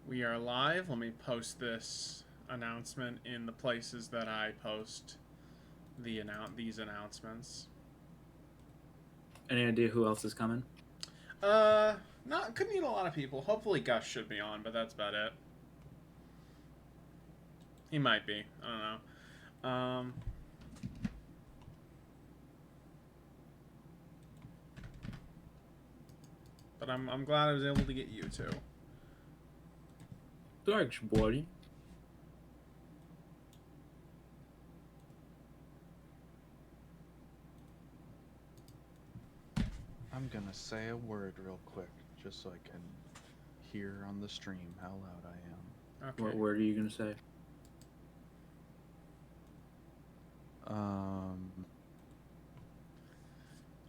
We are live. Let me post this announcement in the places that I post these announcements. Any idea who else is coming? Not couldn't need a lot of people. Hopefully Gus should be on, but that's about it. He might be. I don't know. But I'm glad I was able to get you two. Thanks, buddy. I'm gonna say a word real quick, just so I can hear on the stream how loud I am. Okay. What word are you gonna say? Oh,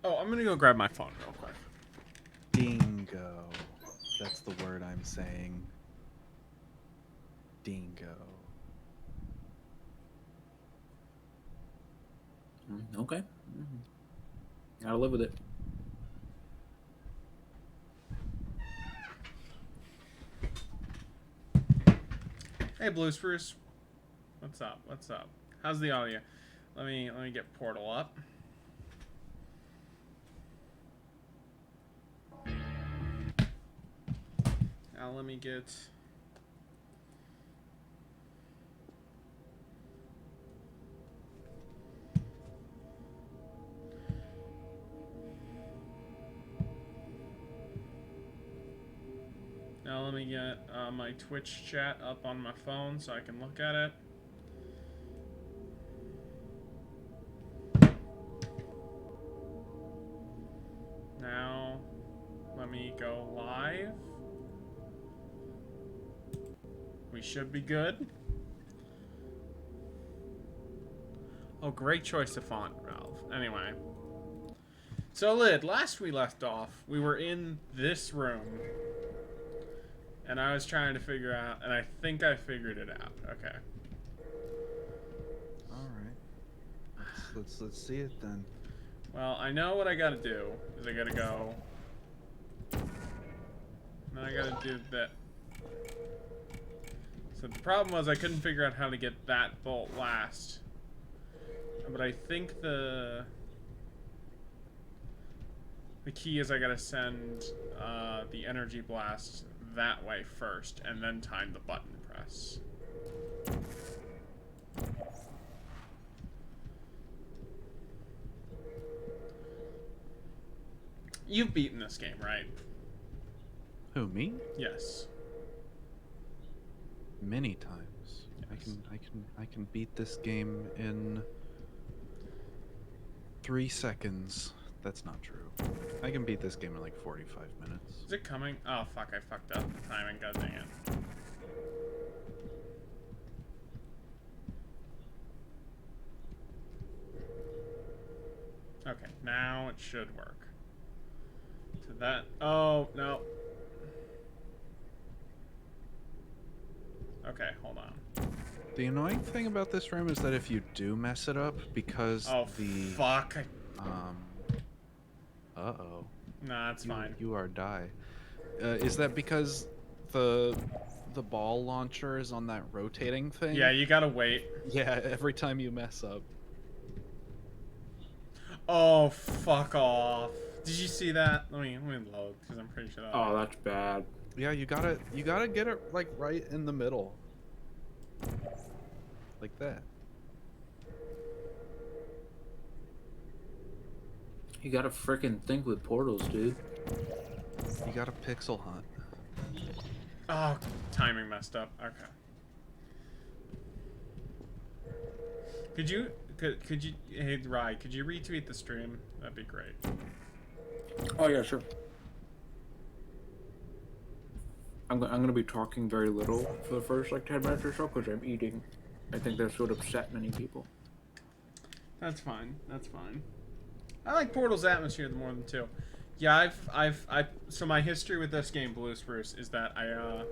I'm gonna go grab my phone real quick. Dingo. That's the word I'm saying. Dingo. Okay. Gotta live with it. Hey, Blue Spruce. What's up? What's up? How's the audio? Let me get Portal up. Now let me get. Now let me get my Twitch chat up on my phone so I can look at it. Now let me go live. We should be good. Oh, great choice of font, Valve. Anyway. So, Lid, last we left off, we were in this room. And I was trying to figure out, and I think I figured it out. Okay. Alright. Let's see it then. Well, I know what I gotta do, is I gotta go. Then I gotta do that. So the problem was I couldn't figure out how to get that bolt last. But I think the key is I gotta send the energy blast that way first, and then time the button press. You've beaten this game, right? Who, me? Yes. Many times. Yes. I can beat this game in 3 seconds. That's not true. I can beat this game in like 45 minutes. Is it coming? Oh fuck, I fucked up the timing, god dang it. Okay, now it should work. To that, oh, no. Okay, hold on. The annoying thing about this room is that if you do mess it up, because fuck. Uh-oh. Nah, it's fine. You are die. Is that because the ball launcher is on that rotating thing? Yeah, you gotta wait. Yeah, every time you mess up. Oh, fuck off. Did you see that? Let me load, because I'm pretty sure that. Oh, that's bad. Yeah, you gotta get it like right in the middle. Like that. You gotta frickin' think with portals, dude. You gotta pixel hunt. Oh, timing messed up. Okay. Could you, hey, Rye, could you retweet the stream? That'd be great. Oh, yeah, sure. I'm gonna be talking very little for the first, like, 10 minutes or so, because I'm eating. I think that would upset many people. That's fine. That's fine. I like Portal's atmosphere more than 2. Yeah, so my history with this game, Blue Spruce, is that I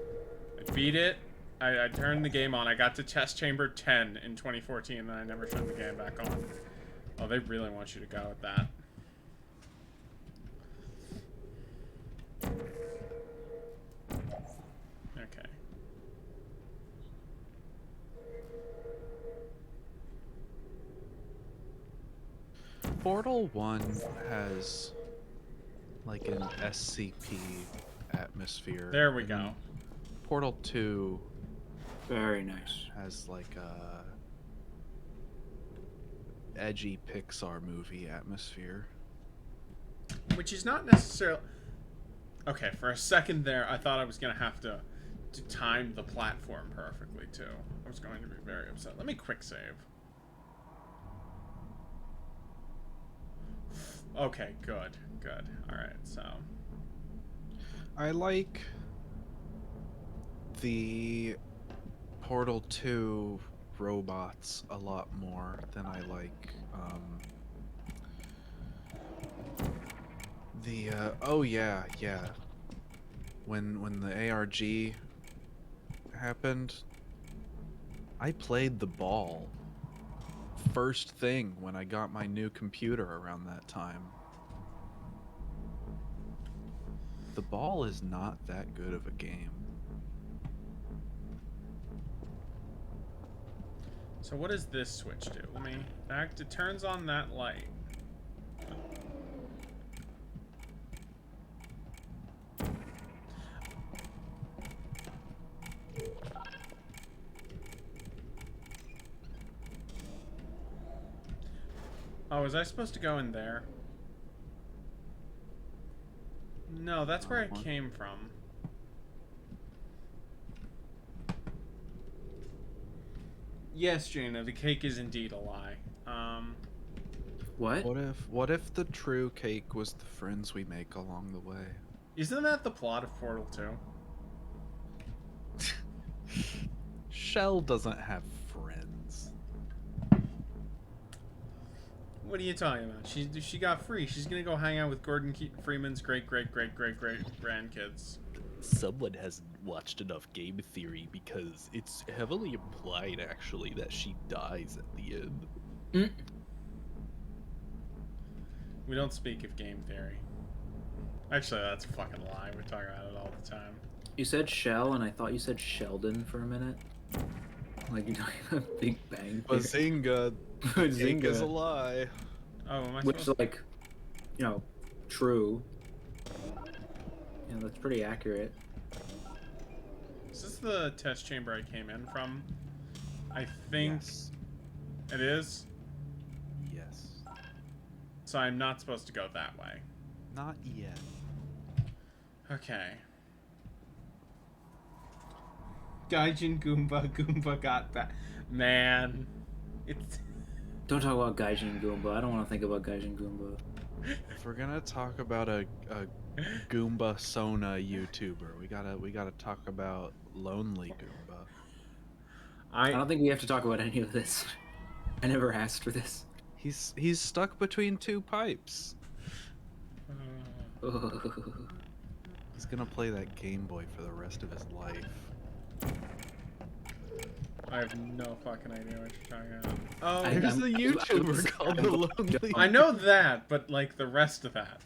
beat it. I turned the game on. I got to Test Chamber 10 in 2014, and then I never turned the game back on. Oh, they really want you to go with that. Okay. Portal 1 has like an SCP atmosphere. There we and go. Portal 2 Very nice. has like a edgy Pixar movie atmosphere. Which is not necessarily... Okay, for a second there, I thought I was going to have to time the platform perfectly, too. I was going to be very upset. Let me quick save. Okay, good. Good. Alright, so... I like the Portal 2 robots a lot more than I like the oh yeah, when the ARG happened, I played the ball first thing when I got my new computer around that time. The ball is not that good of a game. So what does this switch do? Let me... Back. It turns on that light. Oh, was I supposed to go in there? No, that's where it came from. Yes, Jaina, the cake is indeed a lie. What? What if the true cake was the friends we make along the way? Isn't that the plot of Portal 2? Shell doesn't have friends. What are you talking about? She got free. She's gonna go hang out with Gordon Freeman's great grandkids. Someone hasn't watched enough Game Theory because it's heavily implied, actually, that she dies at the end. Mm. We don't speak of game theory. Actually, that's a fucking lie. We talk about it all the time. You said Shell, and I thought you said Sheldon for a minute. Like you're talking about Big Bang Theory. Bazinga! Cake is a lie. Oh, am I Which, supposed like, you know, true. Yeah, that's pretty accurate. Is this the test chamber I came in from? I think Yes. it is. Yes. So I'm not supposed to go that way. Not yet. Okay. Gaijin Goomba got back. Man. It's... Don't talk about Gaijin Goomba. I don't want to think about Gaijin Goomba. If we're gonna talk about a Goomba Sona YouTuber, we gotta talk about Lonely Goomba. I don't think we have to talk about any of this. I never asked for this. He's stuck between two pipes. He's gonna play that Game Boy for the rest of his life. I have no fucking idea what you're talking about. Oh, There's a YouTuber called The Lonely. I know that, but like the rest of that.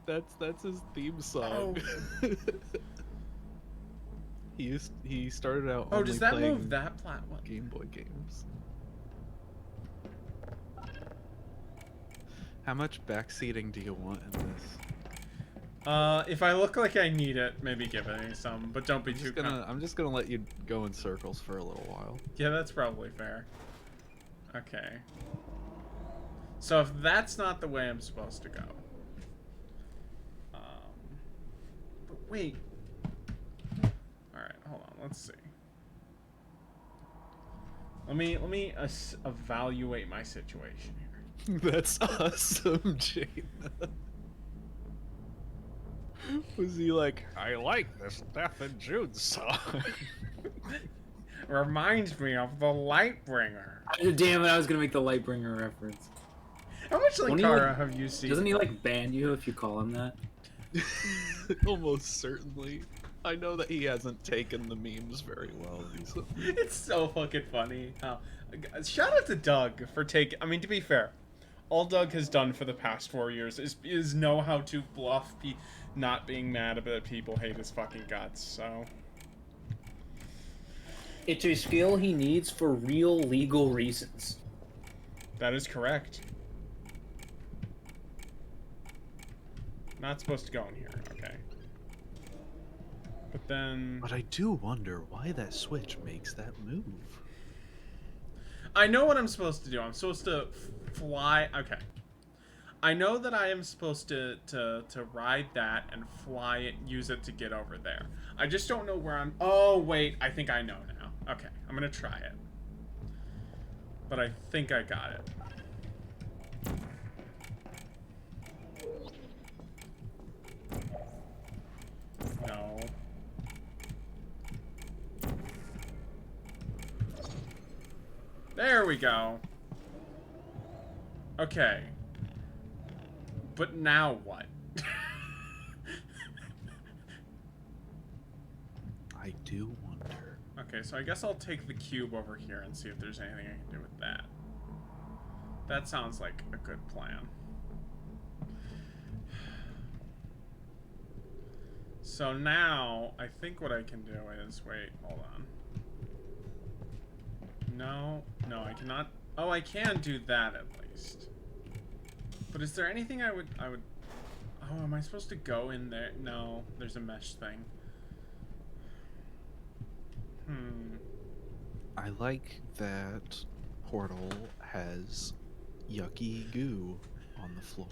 That's his theme song. He started out. Oh, only does that playing move that platform? Game Boy games. How much backseating do you want in this? If I look like I need it, maybe give me some, but don't be too. I'm just gonna let you go in circles for a little while. Yeah, that's probably fair. Okay. So if that's not the way I'm supposed to go. But wait. Alright, hold on, let's see. Let me evaluate my situation here. That's awesome, Jaina. Was he like, I like this Death in June song? Reminds me of the Lightbringer. Damn it, I was gonna make the Lightbringer reference. How much Won't he, Linkara like- have you seen? Doesn't he like ban you if you call him that? Almost certainly. I know that he hasn't taken the memes very well recently. It's so fucking funny. Shout out to Doug for taking. I mean, to be fair, all Doug has done for the past 4 years is know how to bluff not being mad about people hate his fucking guts. So It's a skill he needs for real legal reasons. that is correct. Not supposed to go in here. Okay. But then... But I do wonder why that switch makes that move. I know what I'm supposed to do. I'm supposed to fly... Okay. I know that I am supposed to ride that and fly it, use it to get over there. I just don't know where I'm... Oh, wait. I think I know now. Okay. I'm going to try it. But I think I got it. No. There we go. Okay. But now what? I do wonder. Okay, so I guess I'll take the cube over here and see if there's anything I can do with that. That sounds like a good plan. So now, I think what I can do is... Wait, hold on. No, I cannot... Oh, I can do that at least. But is there anything I would... Oh, am I supposed to go in there? No, there's a mesh thing. I like that Portal has yucky goo on the floor.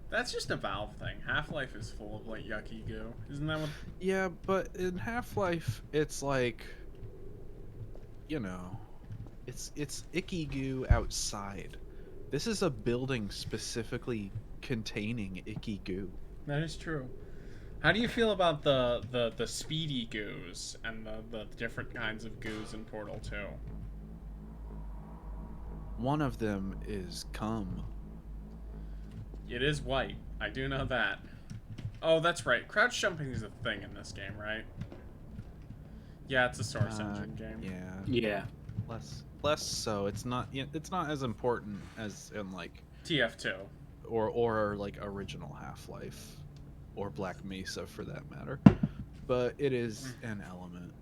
That's just a Valve thing. Half-Life is full of, like, yucky goo. Isn't that what... Yeah, but in Half-Life, it's like, you know, it's icky goo outside. This is a building specifically containing icky goo. That is true. How do you feel about the speedy goos and the different kinds of goos in Portal 2? One of them is cum. It is white. I do know that. Oh, that's right. Crouch jumping is a thing in this game, right? Yeah, it's a Source Engine game. Yeah. Yeah. Less so. It's not as important as in like TF2. or like original Half-Life or Black Mesa for that matter. But it is an element.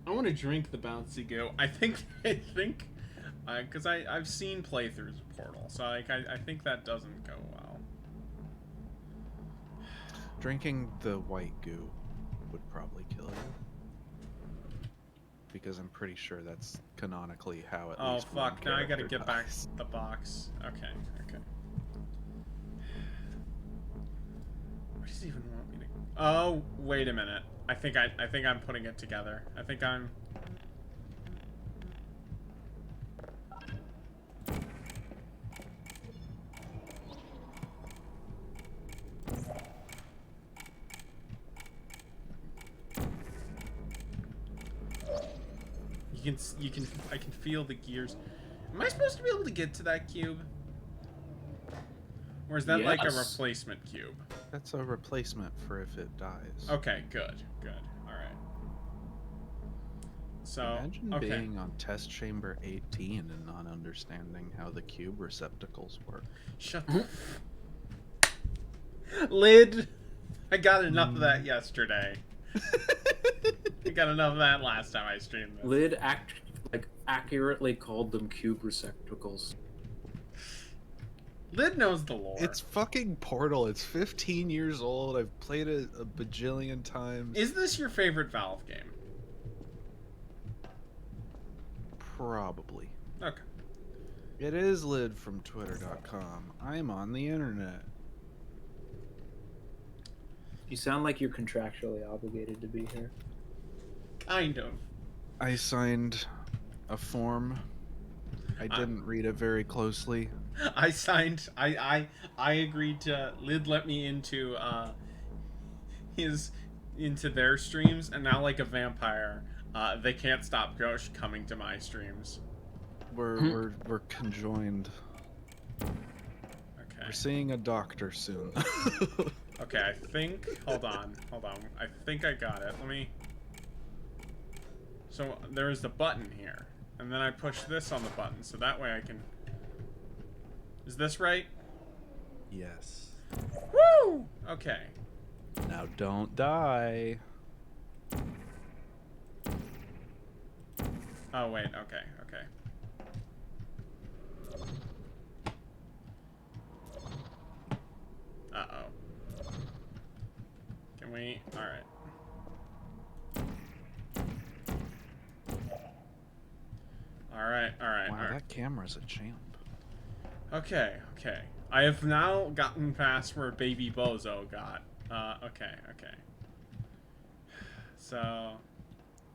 I want to drink the bouncy goo. I think because I've seen playthroughs of Portal, so like I think that doesn't go well. Drinking the white goo would probably kill you. Because I'm pretty sure that's canonically how at least one fuck, now I gotta character get back dies. the box. Okay. What does he even want me to... Oh, wait a minute. I think I'm putting it together. I think I'm... I can feel the gears. Am I supposed to be able to get to that cube? Or is that like a Yes. replacement cube? That's a replacement for if it dies. Okay, good. Alright. So, Imagine okay. being on test chamber 18 and not understanding how the cube receptacles work. Shut the... Lid! I got enough of that yesterday. I got enough of that last time I streamed this. Lid accurately called them cube receptacles. Lid knows the lore. It's fucking Portal. It's 15 years old. I've played it a bajillion times. Is this your favorite Valve game? Probably. Okay. It is Lid from Twitter.com. I'm on the internet. You sound like you're contractually obligated to be here. Kind of. I signed a form. I didn't read it very closely. I signed. I agreed to. Lid let me into into their streams, and now like a vampire, they can't stop coming to my streams. We're conjoined. Okay. We're seeing a doctor soon. Okay. I think. Hold on. I think I got it. Let me. So there is the button here, and then I push this on the button, so that way I can. Is this right? Yes. Woo! Okay. Now don't die. Oh wait. Okay. Uh-oh. we? All right. All right. Wow, that camera's a champ. Okay. I have now gotten past where Baby Bozo got. Okay. So.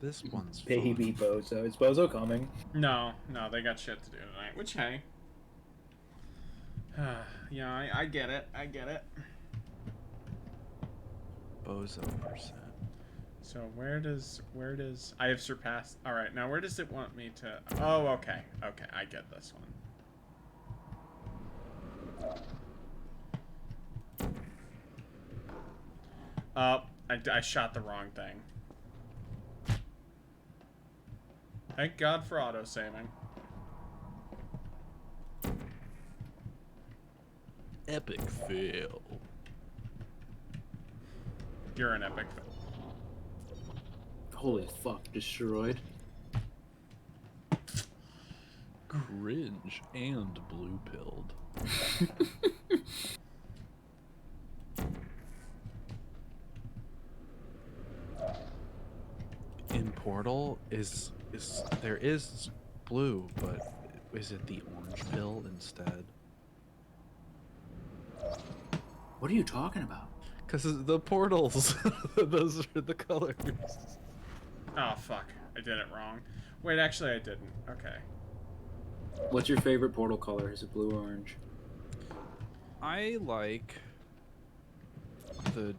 This one's Baby fun. Bozo. Is Bozo coming? No, they got shit to do tonight. Which, hey. Yeah, I get it. Bozo percent. So where does I have surpassed? All right, now where does it want me to? Oh, okay, I get this one. I shot the wrong thing. Thank God for auto-saving. Epic fail. You're an epic fail. Holy fuck, destroyed. Cringe and blue-pilled. In Portal there is blue, but is it the orange pill instead? What are you talking about? Because the portals, those are the colors. Oh fuck, I did it wrong. Wait, actually I didn't. Okay. What's your favorite Portal color? Is it blue or orange? I like the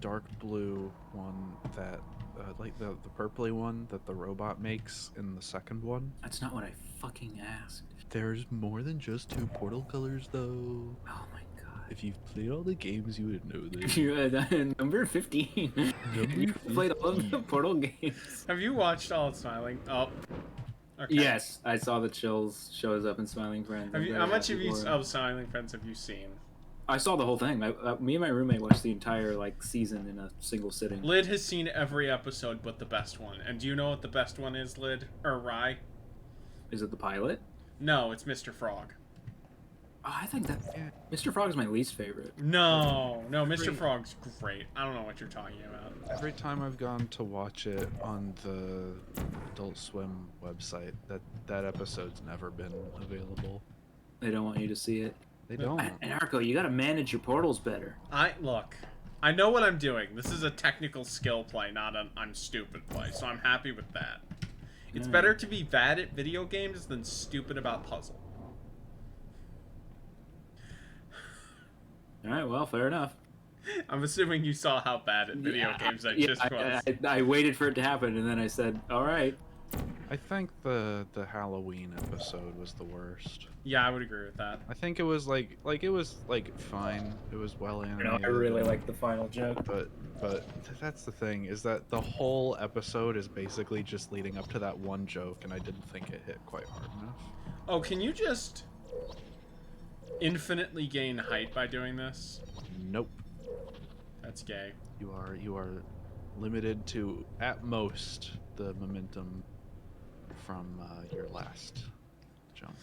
dark blue one that, like the purpley one that the robot makes in the second one. That's not what I fucking asked. There's more than just 2 Portal colors, though. Oh my god. If you've played all the games, you would know this. You're number 15. You played all of the Portal games. Have you watched all of Smiling? Oh. Okay. Yes, I saw the chills shows up in Smiling Friends. How much of Smiling Friends have you seen? I saw the whole thing. Me and my roommate watched the entire season in a single sitting. Lid has seen every episode but the best one. And do you know what the best one is, Lid? Or Rye? Is it the pilot? No, it's Mr. Frog. Oh, I think that Mr. Frog is my least favorite. No, Mr. Frog's great. I don't know what you're talking about. Every time I've gone to watch it on the Adult Swim website, that episode's never been available. They don't want you to see it. They don't. And Arco, you gotta manage your portals better. Look, I know what I'm doing. This is a technical skill play, not an I'm stupid play, so I'm happy with that. It's better to be bad at video games than stupid about puzzle. Alright, well, fair enough. I'm assuming you saw how bad at video games I just was. I waited for it to happen, and then I said, alright. I think the Halloween episode was the worst. Yeah, I would agree with that. I think it was like it was fine. It was well animated. I really like the final joke. But that's the thing, is that the whole episode is basically just leading up to that one joke, and I didn't think it hit quite hard enough. Oh, can you just infinitely gain height by doing this? Nope. That's gay. You are limited to at most the momentum from your last jump.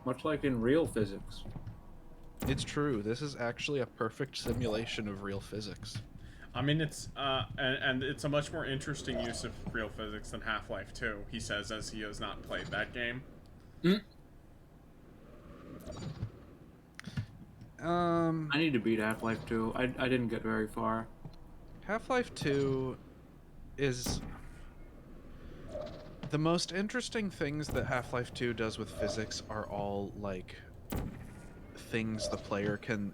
Much like in real physics. It's true. This is actually a perfect simulation of real physics. I mean, it's and it's a much more interesting use of real physics than Half-Life 2. He says, as he has not played that game. I need to beat Half-Life 2. I didn't get very far. Half-Life 2 is the most interesting things that Half-Life 2 does with physics are all like things the player can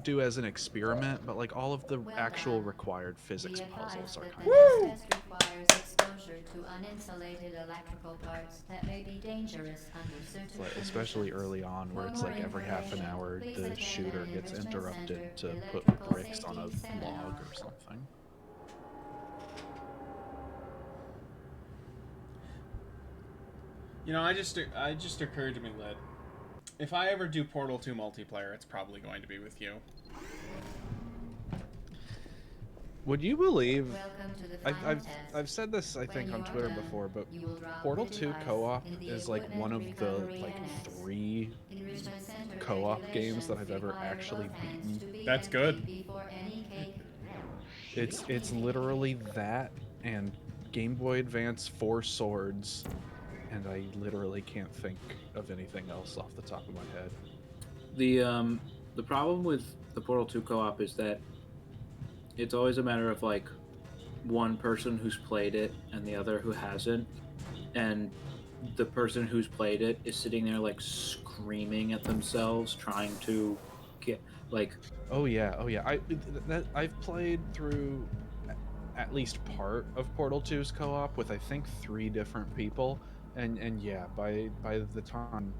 do as an experiment, but like all of the actual required physics puzzles are kind of test requires exposure to uninsulated electrical parts that may be dangerous under certain like, especially conditions. early on, where For it's like more every half an hour information, the please shooter attend an gets Enrichment interrupted to Center put electrical bricks on a safety log seminar. or something. You know, it just occurred to me, Lid. If I ever do Portal 2 multiplayer, it's probably going to be with you. Would you believe Welcome to the I've final I've test. I've said this I When think you on are Twitter done, before, but you will drop Portal the 2 device co-op in the is like one of Equipment the Recovery like Annex. 3 Enrichment Center co-op games that I've regulations ever require actually both hands beaten. to be That's empty good. before any cake. It's literally that and Game Boy Advance 4 Swords, and I literally can't think of anything else off the top of my head. The problem with the Portal 2 co-op is that it's always a matter of like one person who's played it and the other who hasn't, and the person who's played it is sitting there like screaming at themselves trying to get like Oh yeah, oh yeah. I've played through at least part of Portal 2's co-op with I think 3 different people, and yeah, by the time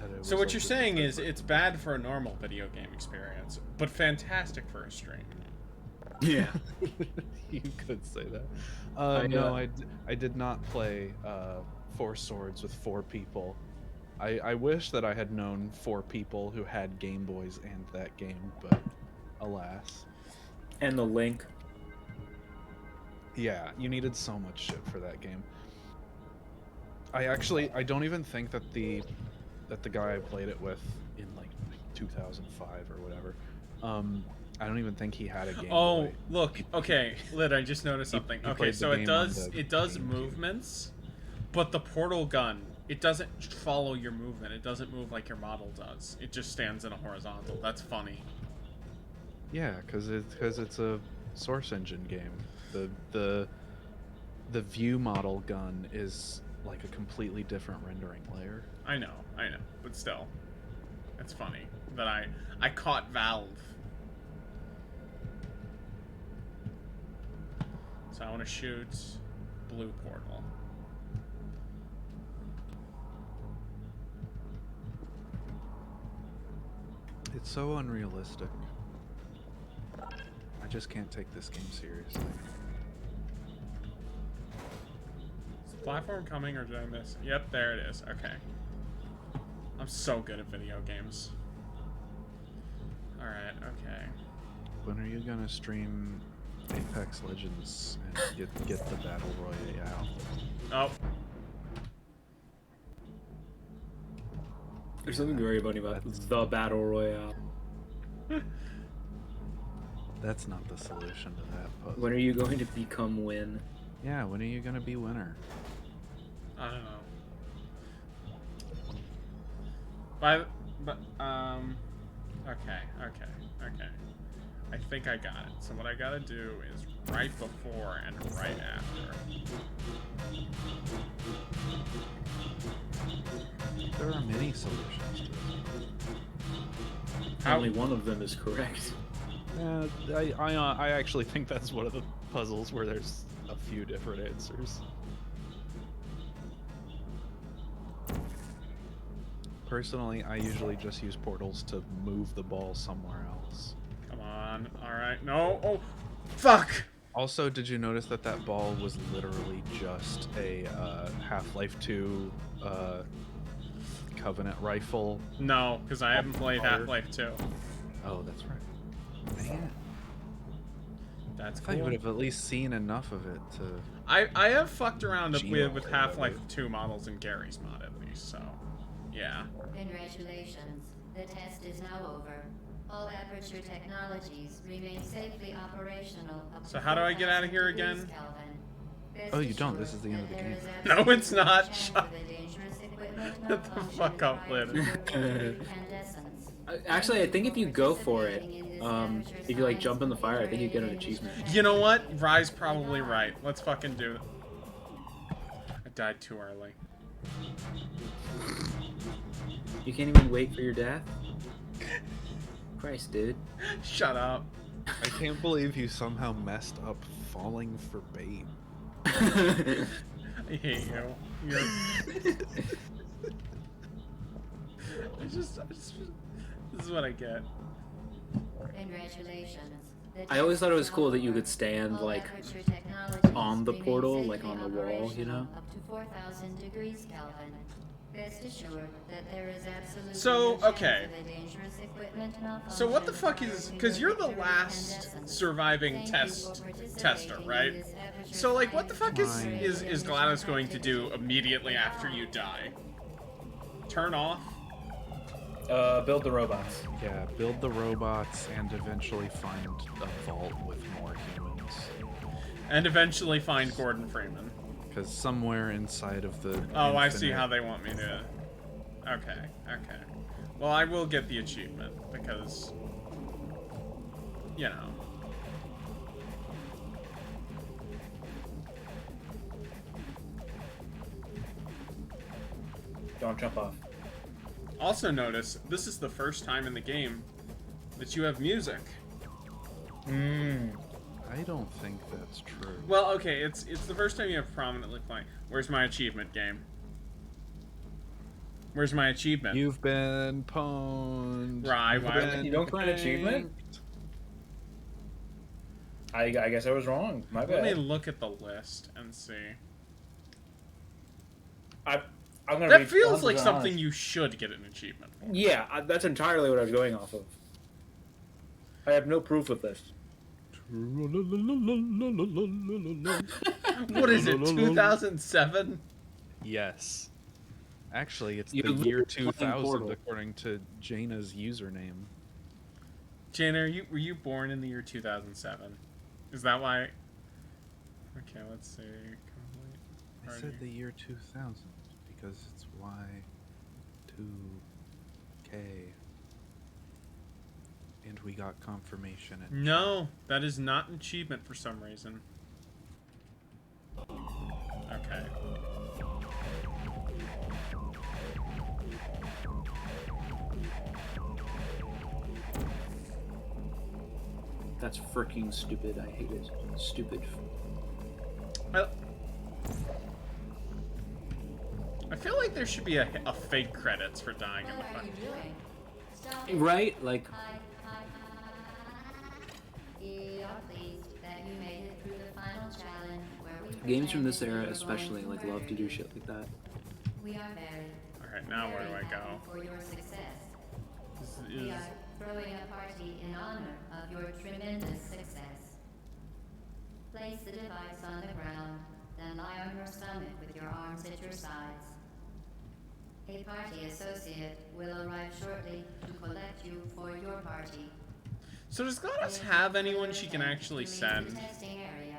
that it So was what like you're the saying third is it's bad for a normal video game experience, but fantastic for a stream. yeah. you could say that. I, No, I did not play 4 Swords with 4 people. I wish that I had known 4 people who had Game Boys and that game, but alas. And the link. Yeah, you needed so much shit for that game. I don't even think that the guy I played it with in like 2005 or whatever, I don't even think he had a Game Oh, Boy. look. Okay, Lid, I just noticed He- something. he Okay, played the so it game does on the it does GameCube. movements, but the portal gun, it doesn't follow your movement. It doesn't move like your model does. It just stands in a horizontal. That's funny. Yeah, because it's a Source Engine game. The view model gun is like a completely different rendering layer. I know, but still, it's funny that I caught Valve. So I want to shoot blue portal. It's so unrealistic. I just can't take this game seriously. Is the platform coming or did I miss? Yep, there it is. Okay. I'm so good at video games. Alright, okay. When are you gonna stream Apex Legends and get the Battle Royale? Oh, There's something very funny about the Battle Royale. That's not the solution to that puzzle. When are you going to become Win? Yeah, when are you gonna be winner? I don't know. Okay. I think I got it. So what I gotta do is right before and right after. There are many solutions to this. Only one of them is correct. I actually think that's one of the puzzles where there's a few different answers. Personally, I usually just use portals to move the ball somewhere else. Come on. Alright. No. Oh, fuck! Also, did you notice that that ball was literally just a Half-Life 2 Covenant rifle? No, because I haven't played Fire. Half-Life 2. Oh, that's right. Dang it. That's I thought you cool. would have at least seen enough of it to... I have fucked around Gmail with or Half-Life whatever. 2 models in Gary's mod at least, so yeah. Congratulations. The test is now over. All Aperture technologies remain safely operational up to So how do I get out of here 4,000 degrees again? Kelvin. Best Oh, you don't. This assured is the end of the that there game. is No, absolutely it's not. chance Shut- of a dangerous equipment Shut the malfunction fuck up, prior to Lynn. your incandescence. Actually, I think if you go for it, Participating in this if you like jump in the fire, I think you get an achievement. You know what? Rye's probably right. Let's fucking do it. I died too early. You can't even wait for your death? Christ, dude. Shut up. I can't believe you somehow messed up falling for bait. I hate you. You're... I just, this is what I get. Congratulations. I always thought it was cool that you could stand, like, on the portal, like, on the wall, you know? Up to 4,000 degrees Kelvin. Rest assured that there is absolutely So, no chance okay. of a dangerous equipment So what the malfunction fuck is... prior to Because your you're the victory last incandescent. surviving Thank you tester, for participating right? in this Aperture So, like, what the Science fuck is Fine. is GLaDOS going to do immediately after you die? Turn off? Build the robots. Yeah, build the robots and eventually find a vault with more humans. And eventually find Gordon Freeman. Because somewhere inside of the Oh, I see infinite- how they want me to... Okay, okay. Well, I will get the achievement, because... You know. Don't jump off. Also notice, this is the first time in the game that you have music. I don't think that's true. Well, okay, it's the first time you have prominently playing. Where's my achievement, game? Where's my achievement? You've been pwned. Right, You've why- been You don't get an achievement? pranked. I guess I was wrong. My Let me bad. look at the list and see. I'm gonna That be feels like 100% something honest. you should get an achievement for. Yeah, that's entirely what I was going off of. I have no proof of this. What is it, 2007? Yes. Actually, it's You the look year at fucking 2000 Portal. according to Jaina's username. Jana, were you born in the year 2007? Is that why? Okay, let's see. I Complete said party. the year 2000 because it's Y2K. And we got confirmation. In No, that is not an achievement for some reason. Okay. That's freaking stupid. I hate it. Stupid. I feel like there should be a fake credits for dying in What the are you fucking... doing? Stop it. Right? Like, We are pleased that you made it through the final challenge where we games from this pretended era we were especially going like to love to do murder shit like that. you. We are very, Alright, now where do I very go? happy for your success. This We is... are throwing a party in honor of your tremendous success. Place the device on the ground, then lie on your stomach with your arms at your sides. A party associate will arrive shortly to collect you for your party. So does GLaDOS have anyone she can actually To leave send? the testing area.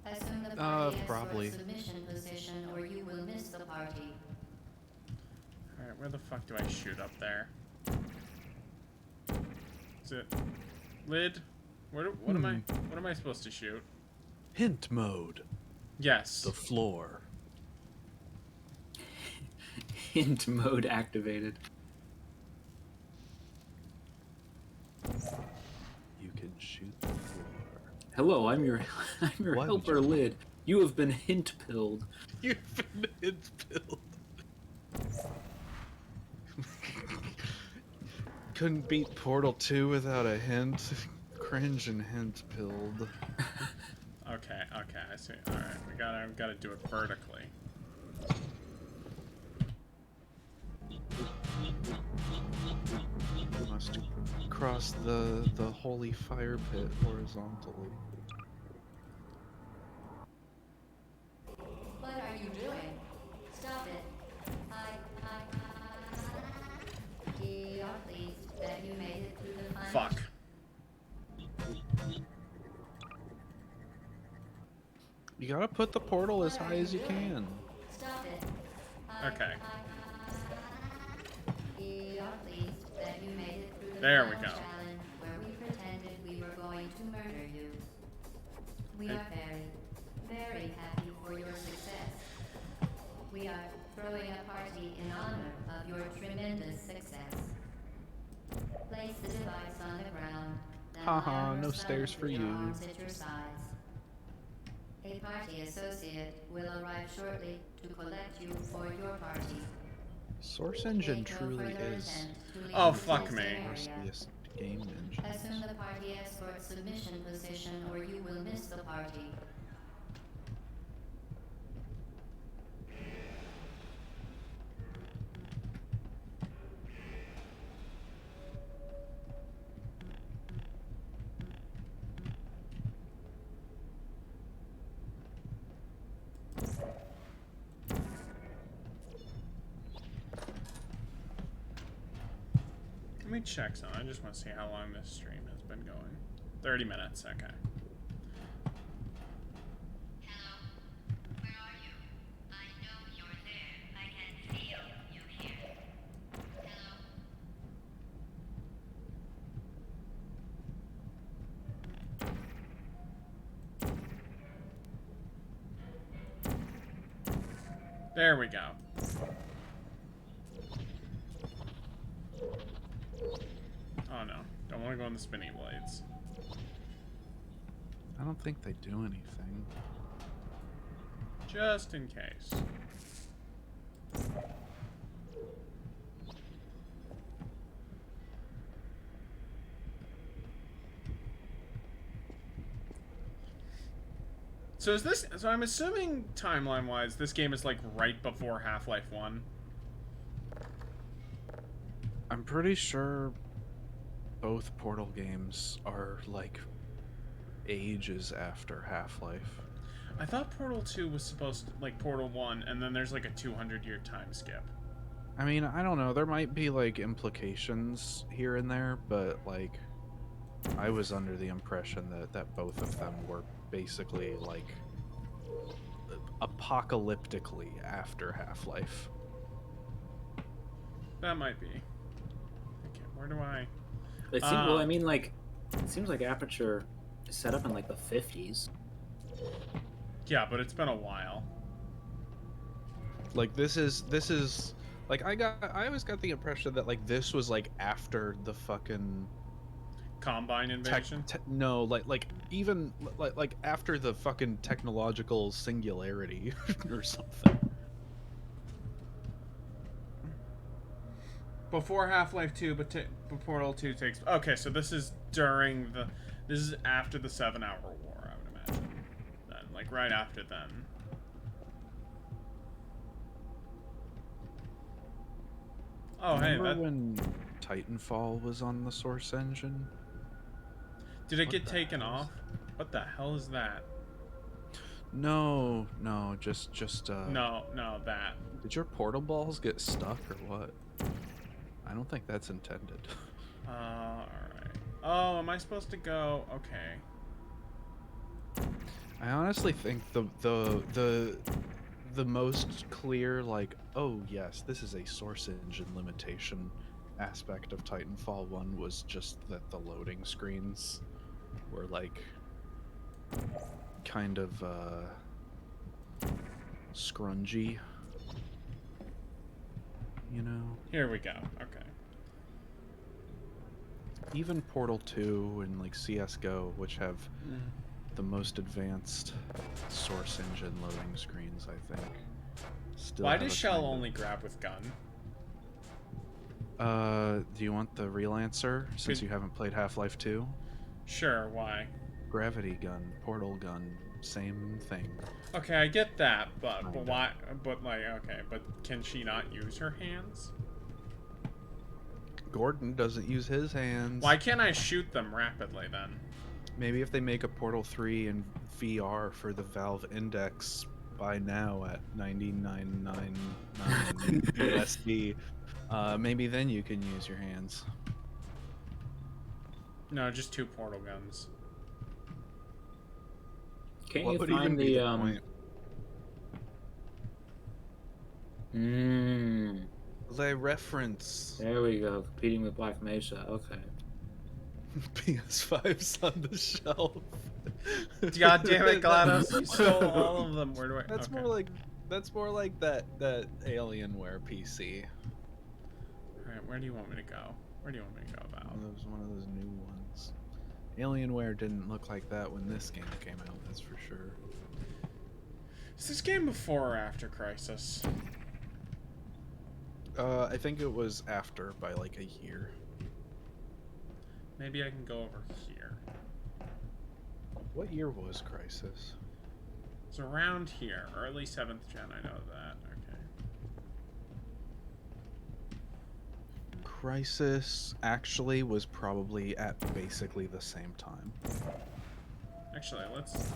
Assume the party probably. escort submission position or you will miss the party. Alright, where the fuck do I shoot up there? Is it... Lid? What am I supposed to shoot? Hint mode. Yes. The floor. Hint mode activated. You can shoot the floor. Hello, I'm your Why would helper you- Lid. You have been hint pilled. You've been hint pilled. Couldn't beat Portal 2 without a hint. Cringe and hint pilled. Okay, I see. Alright, I've gotta do it vertically. You must cross the holy fire pit horizontally. What are you doing? Stop it. We are pleased that you made it through the final. Fuck. You gotta put the portal as high as you can. Stop it. Okay. We are pleased that you made it through the There we final go. challenge where we pretended we were going to murder you. We are very, very happy for your success. We are throwing a party in honor of your tremendous success. Place the device on the ground. Then Haha, lie on your no stomach stairs for with your you. arms at your sides. A party associate will arrive shortly to collect you for your party. Source Engine Make no truly further is attempt to leave Oh, the fuck testing me. area. the game engine. Assume the party escort submission position or you will miss the party. me check something. I just want to see how long this stream has been going. 30 minutes, okay. Hello? Where are you? I know you're there. I can feel you here. Hello? There we go. Oh no, don't want to go on the spinny blades. I don't think they do anything. Just in case. So is this, so I'm assuming timeline-wise, this game is like right before Half-Life 1? I'm pretty sure both Portal games are like ages after Half-Life. I thought Portal 2 was supposed to, like Portal 1, and then there's like a 200-year time skip. I mean, I don't know. There might be like implications here and there, but like I was under the impression that both of them were basically like apocalyptically after Half-Life. That might be. Okay, where do I... It seems, well, I mean, like, it seems like Aperture is set up in like the 50s. Yeah, but it's been a while. Like this is like I always got the impression that like this was like after the fucking Combine invasion? no, like even like after the fucking technological singularity or something. Before Half-Life 2, but Portal 2 takes... Okay, so this is during the... This is after the 7-Hour War, I would imagine. Then, like, right after then. Oh, hey, Remember that... when Titanfall was on the Source engine? Did it what get the taken hell is- off? What the hell is that? No, just No, that. Did your portal balls get stuck or what? I don't think that's intended. Alright. Oh, am I supposed to go? Okay. I honestly think the most clear, like, oh yes, this is a source engine limitation aspect of Titanfall 1 was just that the loading screens were like kind of scrungy. You know? Here we go. Okay. Even Portal 2 and like CS:GO, which have the most advanced source engine loading screens, I think. Still Why have does a Shell kind of- only grab with gun? Do you want the Relancer since Could- you haven't played Half-Life 2? Sure, why? Gravity gun, portal gun, same thing. Okay, I get that, but Kinda. why? But like, okay, but can she not use her hands? Gordon doesn't use his hands. Why can't I shoot them rapidly then? Maybe if they make a Portal 3 in VR for the Valve Index by now at 99.99 USD, maybe then you can use your hands. No, just 2 portal guns. Can't What you would even find be the point? They reference There we go. Competing with Black Mesa. Okay. PS5's on the shelf. God damn it, GLaDOS! You stole all of them. Where do I? That's okay. more like that Alienware PC. All right, where do you want me to go? Where do you want me to go about? One of those new ones. Alienware didn't look like that when this game came out. That's for sure. Is this game before or after Crisis? I think it was after by like a year. Maybe I can go over here. What year was Crisis? It's around here, early 7th gen. I know that. Okay. Crisis actually was probably at basically the same time. Actually, let's.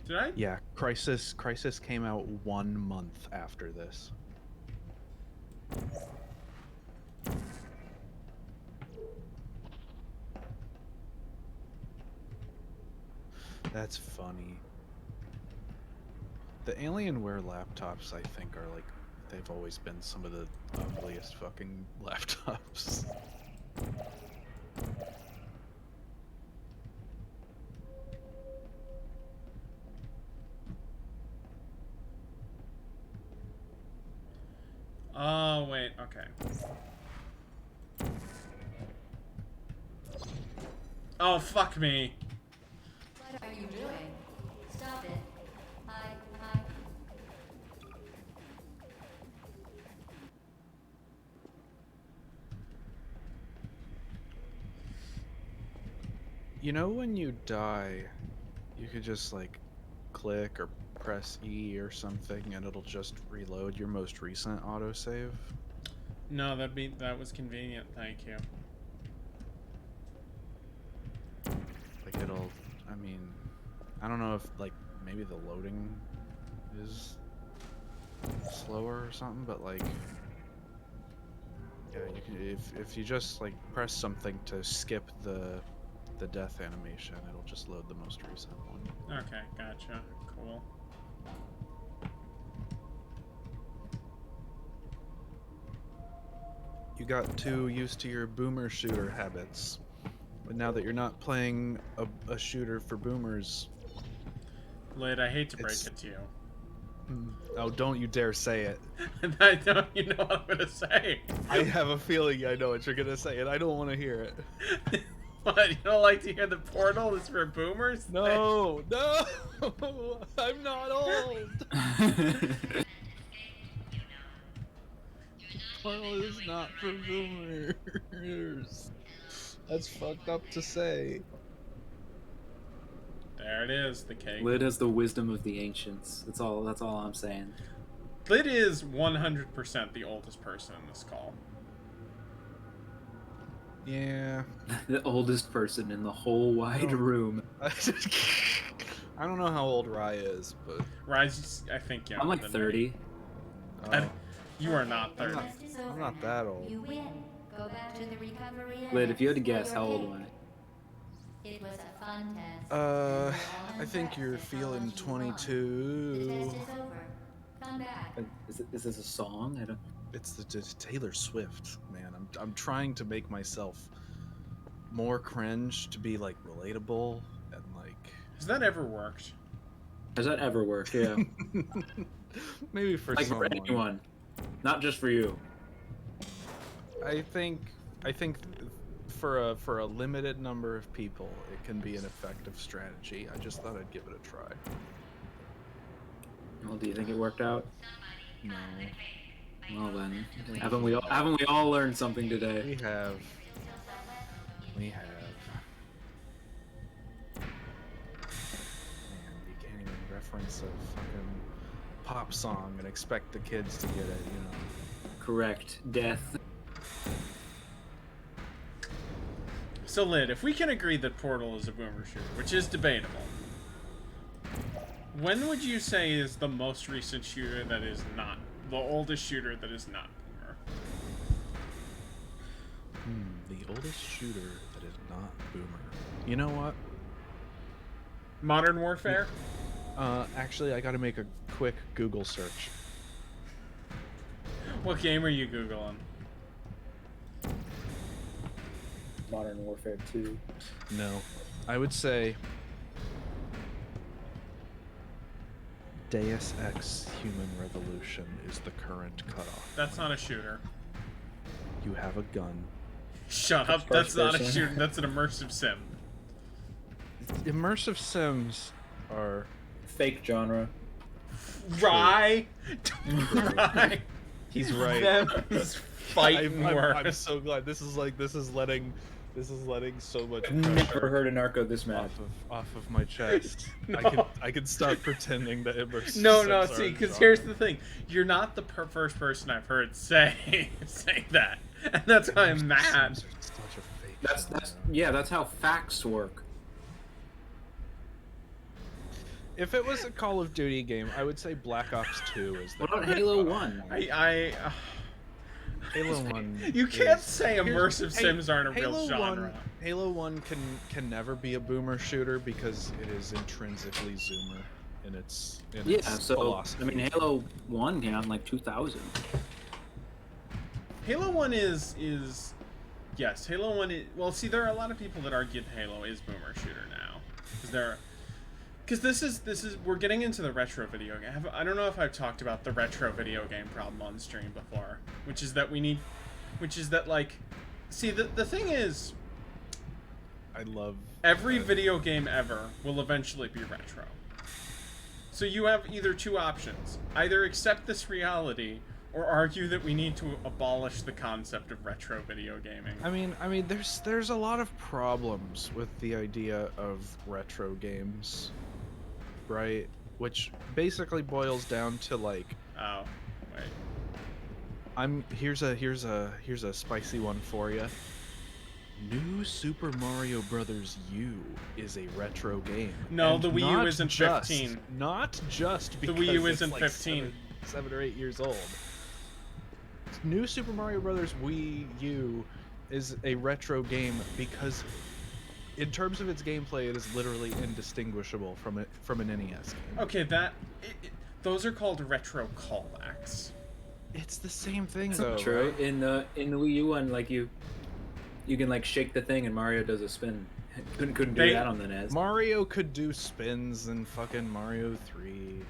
Did I? Yeah, Crisis came out 1 month after this. That's funny. The Alienware laptops, I think, are like, they've always been some of the ugliest fucking laptops. Oh, wait, okay. Oh, fuck me. What are you doing? Stop it. I... You know when you die, you could just like click or press E or something and it'll just reload your most recent autosave? No, that was convenient, thank you. Like it'll, I mean, I don't know if like maybe the loading is slower or something, but like, yeah, you can, if you just like press something to skip the death animation, it'll just load the most recent one. Okay, gotcha. Cool. You got too used to your boomer shooter habits, but now that you're not playing a shooter for boomers, Lid, I hate to break It's- it to you. oh, don't you dare say it. I don't, you know what I'm gonna say. I have a feeling I know what you're gonna say, and I don't want to hear it. What, you don't like to hear the Portal is for boomers? No, no, I'm not old. Portal is not for boomers. That's fucked up to say. There it is, the cake. Lid has the wisdom of the ancients. That's all I'm saying. Lid is 100% the oldest person in this call. Yeah. The oldest person in the whole wide room. I don't know how old Raya is, but Rise, I think, yeah. I'm like 30. You are not The 30. test is I'm over. not that old. You win. Go back to the recovery Lid, if you had to annex guess, for how your old am cake. I? It was a fun test. I think you're feeling The 22. test is over. Come back. Is this a song? I don't. It's Taylor Swift, man. I'm trying to make myself more cringe to be like relatable and like Has that ever worked? Has that ever worked? Yeah. maybe for Like someone. for anyone, not just for you. I think for a limited number of people, it can be an effective strategy. I just thought I'd give it a try. Well, do you think it worked out? No, Well then, haven't we all learned something today? we have. Man, you can't even reference a fucking pop song and expect the kids to get it, you know. Correct. Death. So, Lid, if we can agree that Portal is a boomer shooter, which is debatable, when would you say is the most recent shooter that is not, the oldest shooter that is not boomer? The oldest shooter that is not boomer. You know what? Modern Warfare? Actually, I gotta make a quick Google search. What game are you Googling? Modern Warfare 2. No. I would say Deus Ex Human Revolution is the current cutoff. That's not a shooter. You have a gun. Shut up, that's First not a person. shooter, that's an immersive sim. Immersive sims are... Fake genre. Rye? Rye? He's right. Them's fighting I'm words. so glad. This is letting so much I've never pressure heard a narco this mad. off of my chest. No. I can start pretending that immersive No, sims are see, a because genre. here's the thing. You're not the first person I've heard say that. And that's why I'm Immersive mad. sims are such a fake That's genre. yeah. That's how facts work. If it was a Call of Duty game, I would say Black Ops 2 is the What about current Halo cutoff 1? point. Halo 1. You can't is- say immersive sims aren't a real genre. Halo 1 can never be a boomer shooter because it is intrinsically zoomer in its Yeah, its so philosophy. I mean, Halo 1 came out in like 2000. Halo 1 is yes, Halo 1 is, well, see, there are a lot of people that argue that Halo is boomer shooter now. Because this is we're getting into the retro video game. I don't know if I've talked about the retro video game problem on stream before, which is that like, see, the thing is, I love every video game ever will eventually be retro. So you have either two options: either accept this reality, or argue that we need to abolish the concept of retro video gaming. I mean, there's a lot of problems with the idea of retro games, right? Which basically boils down to like, Oh, wait. here's a spicy one for you. New Super Mario Brothers U is a retro game. No, And the Wii U not isn't just- 15. Not just The because Wii U it's isn't like 15. 7 or 8 years old. New Super Mario Brothers Wii U is a retro game because, in terms of its gameplay, it is literally indistinguishable from an NES game. Okay, those are called retro callbacks. It's the same thing, That's though. not true. Right? In the Wii U one, like you can like shake the thing and Mario does a spin. Couldn't do that on the NES. Mario could do spins in fucking Mario 3.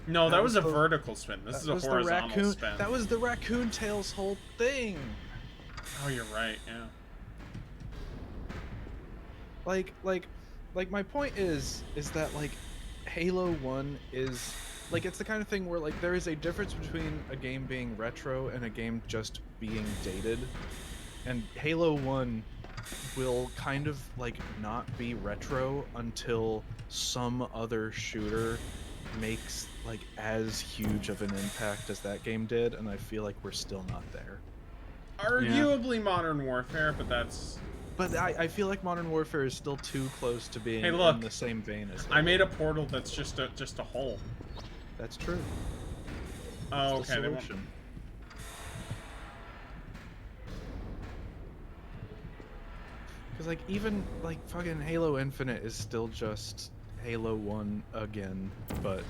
No, that was a the- vertical spin. This is a was the horizontal raccoon. spin. That was the Raccoon Tails whole thing. Oh, you're right. Yeah. Like my point is that like Halo 1 is like, it's the kind of thing where like there is a difference between a game being retro and a game just being dated, and Halo 1 will kind of like not be retro until some other shooter makes like as huge of an impact as that game did, and I feel like we're still not there. Arguably Modern Warfare, but that's... But I feel like Modern Warfare is still too close to being Hey, look. in the same vein as I Halo. made a portal that's just a hole. That's true. Oh, It's the okay. They won't... solution. Because like even like fucking Halo Infinite is still just Halo 1 again, but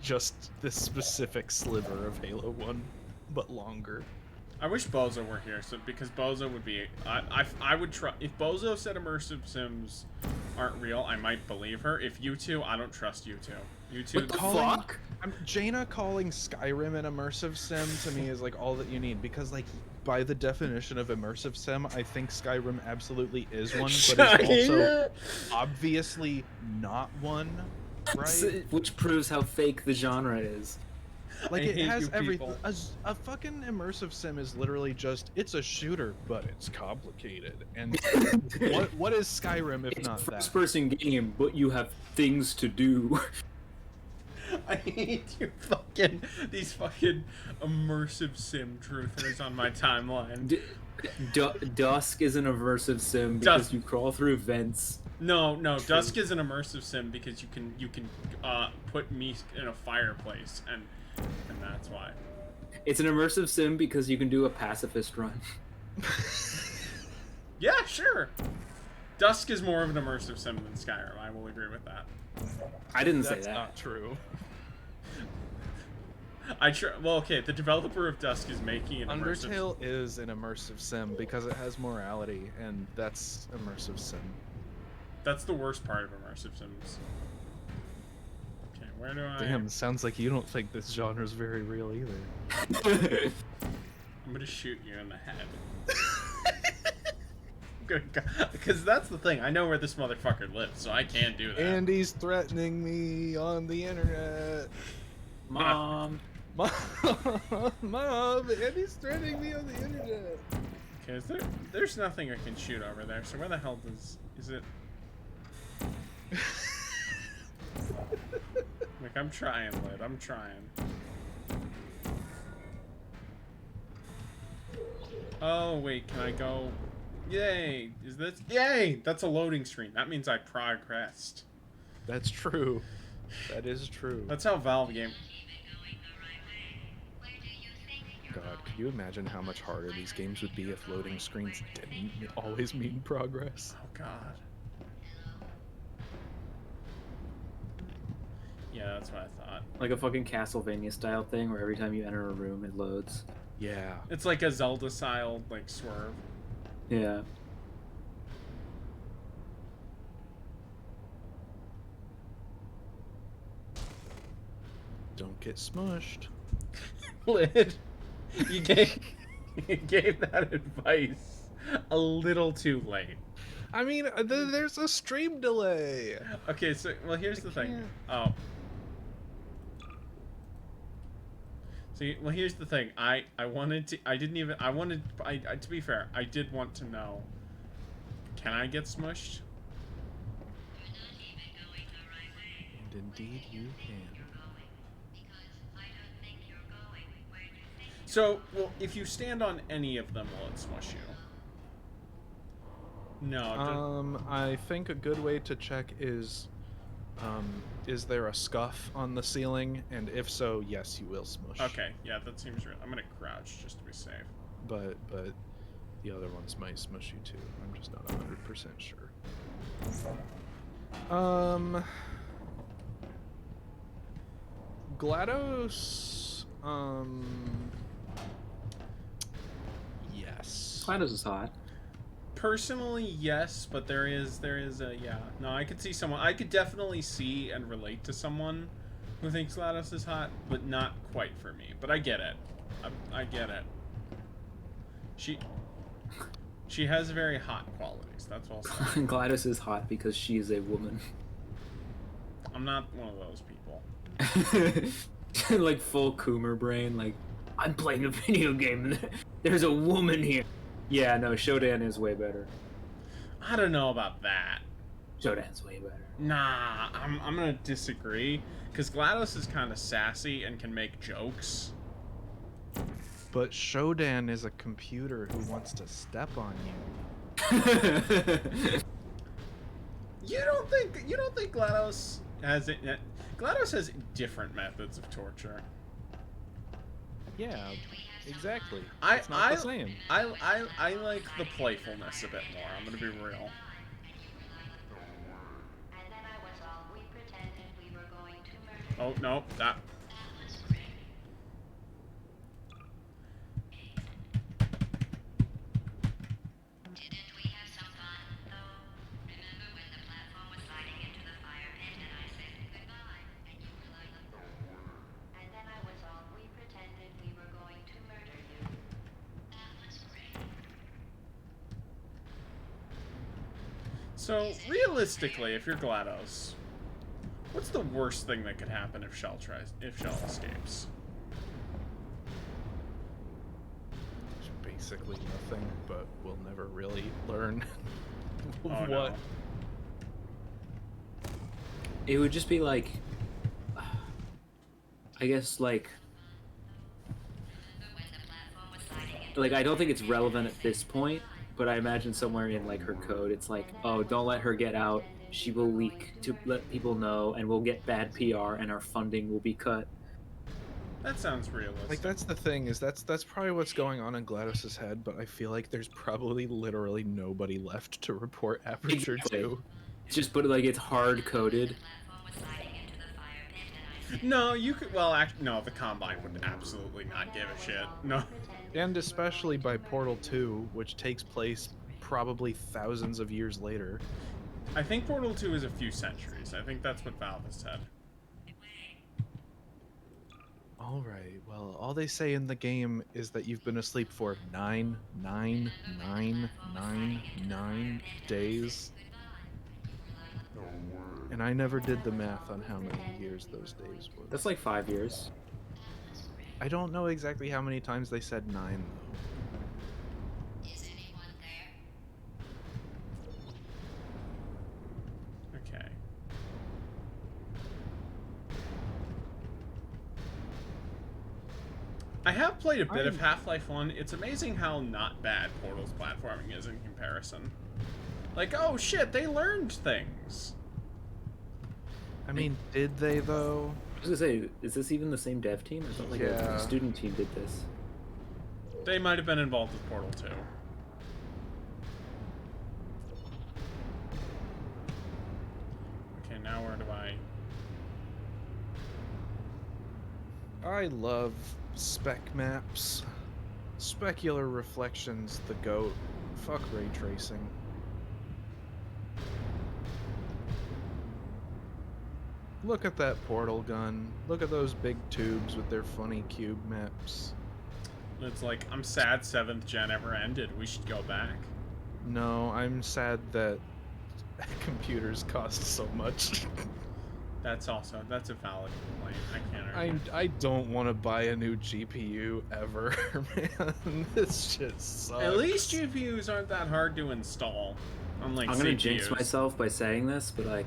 just this specific sliver of Halo 1, but longer. I wish Bozo were here, because Bozo would be... I would try... If Bozo said immersive sims aren't real, I might believe her. If you two, I don't trust you two. You two... What the fuck? Jaina calling Skyrim an immersive sim to me is like all that you need, because like by the definition of immersive sim, I think Skyrim absolutely is one, but is also obviously not one, right? Which proves how fake the genre is. Like I it hate has you everything. people. A fucking immersive sim is literally just, it's a shooter, but it's complicated. And what is Skyrim if It's a not that? first-person game, but you have things to do. I hate you these fucking immersive sim truthers on my timeline. Dusk is an immersive sim because Dusk. you crawl through vents. No, Dusk is an immersive sim because you can put meat in a fireplace, and that's why. It's an immersive sim because you can do a pacifist run. Yeah, sure. Dusk is more of an immersive sim than Skyrim. I will agree with that. I didn't say That's that. not true. Well, okay. The developer of Dusk is making an immersive. Undertale is an immersive sim because it has morality, and that's immersive sim. That's the worst part of immersive sims. Okay, where do I? Damn, sounds like you don't think this genre is very real either. I'm gonna shoot you in the head. Because that's the thing. I know where this motherfucker lives, so I can't do that. And he's threatening me on the internet. Mom. Mom, and he's threatening me on the internet. Okay, there's nothing I can shoot over there. So where the hell is it? Like, I'm trying, Lid. I'm trying. Oh wait, can I go? Yay! Is this? Yay! That's a loading screen. That means I progressed. That's true. That is true. That's how Valve game. God, could you imagine how much harder these games would be if loading screens didn't always mean progress? Oh god. Yeah, that's what I thought. Like a fucking Castlevania style thing where every time you enter a room it loads. Yeah. It's like a Zelda style like swerve. Yeah. Don't get smushed. Lid, you gave that advice a little too late. I mean, there's a stream delay. Okay, so well, here's the thing. can't. Oh. See, well, here's the thing. I wanted to. I didn't even. I wanted. To be fair, I did want to know. Can I get smushed? And indeed, you can. So, well, if you stand on any of them, will it smush you? No. I think a good way to check is there a scuff on the ceiling? And if so, yes, you will smush. Okay, yeah, that seems real. I'm gonna crouch just to be safe. But the other ones might smush you too. I'm just not 100% sure. GLaDOS, yes. GLaDOS is hot. Personally, yes, but there is a yeah. No, I could see someone. I could definitely see and relate to someone who thinks GLaDOS is hot, but not quite for me. But I get it. I get it. She has very hot qualities. That's all. GLaDOS is hot because she is a woman. I'm not one of those people. Like full Coomer brain. Like I'm playing a video game. There's a woman here. Yeah, no, Shodan is way better. I don't know about that. Shodan's way better. Nah, I'm gonna disagree. Because GLaDOS is kind of sassy and can make jokes. But Shodan is a computer who wants to step on you. You don't think GLaDOS has it? GLaDOS has different methods of torture. Yeah, exactly. I It's not the same. I like the playfulness a bit more. I'm gonna be real. And then I was all we pretended we were going to murder. Oh no, that. Didn't we have some fun, though? Remember when the platform was sliding into the fire pit and I said goodbye? And you were like, and then I was all we pretended we were going to murder you. That was great. So realistically, if you're GLaDOS, what's the worst thing that could happen if Shell escapes? Basically nothing, but we'll never really learn Oh, what. no. It would just be like, I guess like I don't think it's relevant at this point, but I imagine somewhere in like her code, it's like, oh, don't let her get out. She will leak to let people know, and we'll get bad PR, and our funding will be cut. That sounds realistic. Like that's the thing is that's probably what's going on in GLaDOS's head, but I feel like there's probably literally nobody left to report Aperture Exactly. 2. It's just, but like it's hard coded. No, you could. Well, actually, no. The Combine would absolutely not give a shit. No. And especially by Portal 2, which takes place probably thousands of years later. I think Portal 2 is a few centuries. I think that's what Valve has said. Alright, well, all they say in the game is that you've been asleep for 9 days. And I never did the math on how many years those days were. That's like 5 years. I don't know exactly how many times they said 9, though. Is anyone there? Okay. I have played a bit of Half-Life 1. It's amazing how not bad Portal's platforming is in comparison. Like, oh shit, they learned things. I mean, did they, though? I was gonna say, is this even the same dev team? I thought like Yeah. a student team did this. They might have been involved with Portal 2. Okay, now where do I... I love spec maps. Specular reflections, the GOAT. Fuck ray tracing. Look at that portal gun. Look at those big tubes with their funny cube maps. It's like, I'm sad 7th gen ever ended. We should go back. No, I'm sad that computers cost so much. That's a valid complaint. I can't argue. I don't want to buy a new GPU ever, man. This shit sucks. At least GPUs aren't that hard to install. Unlike I'm gonna CPUs. jinx myself by saying this, but like,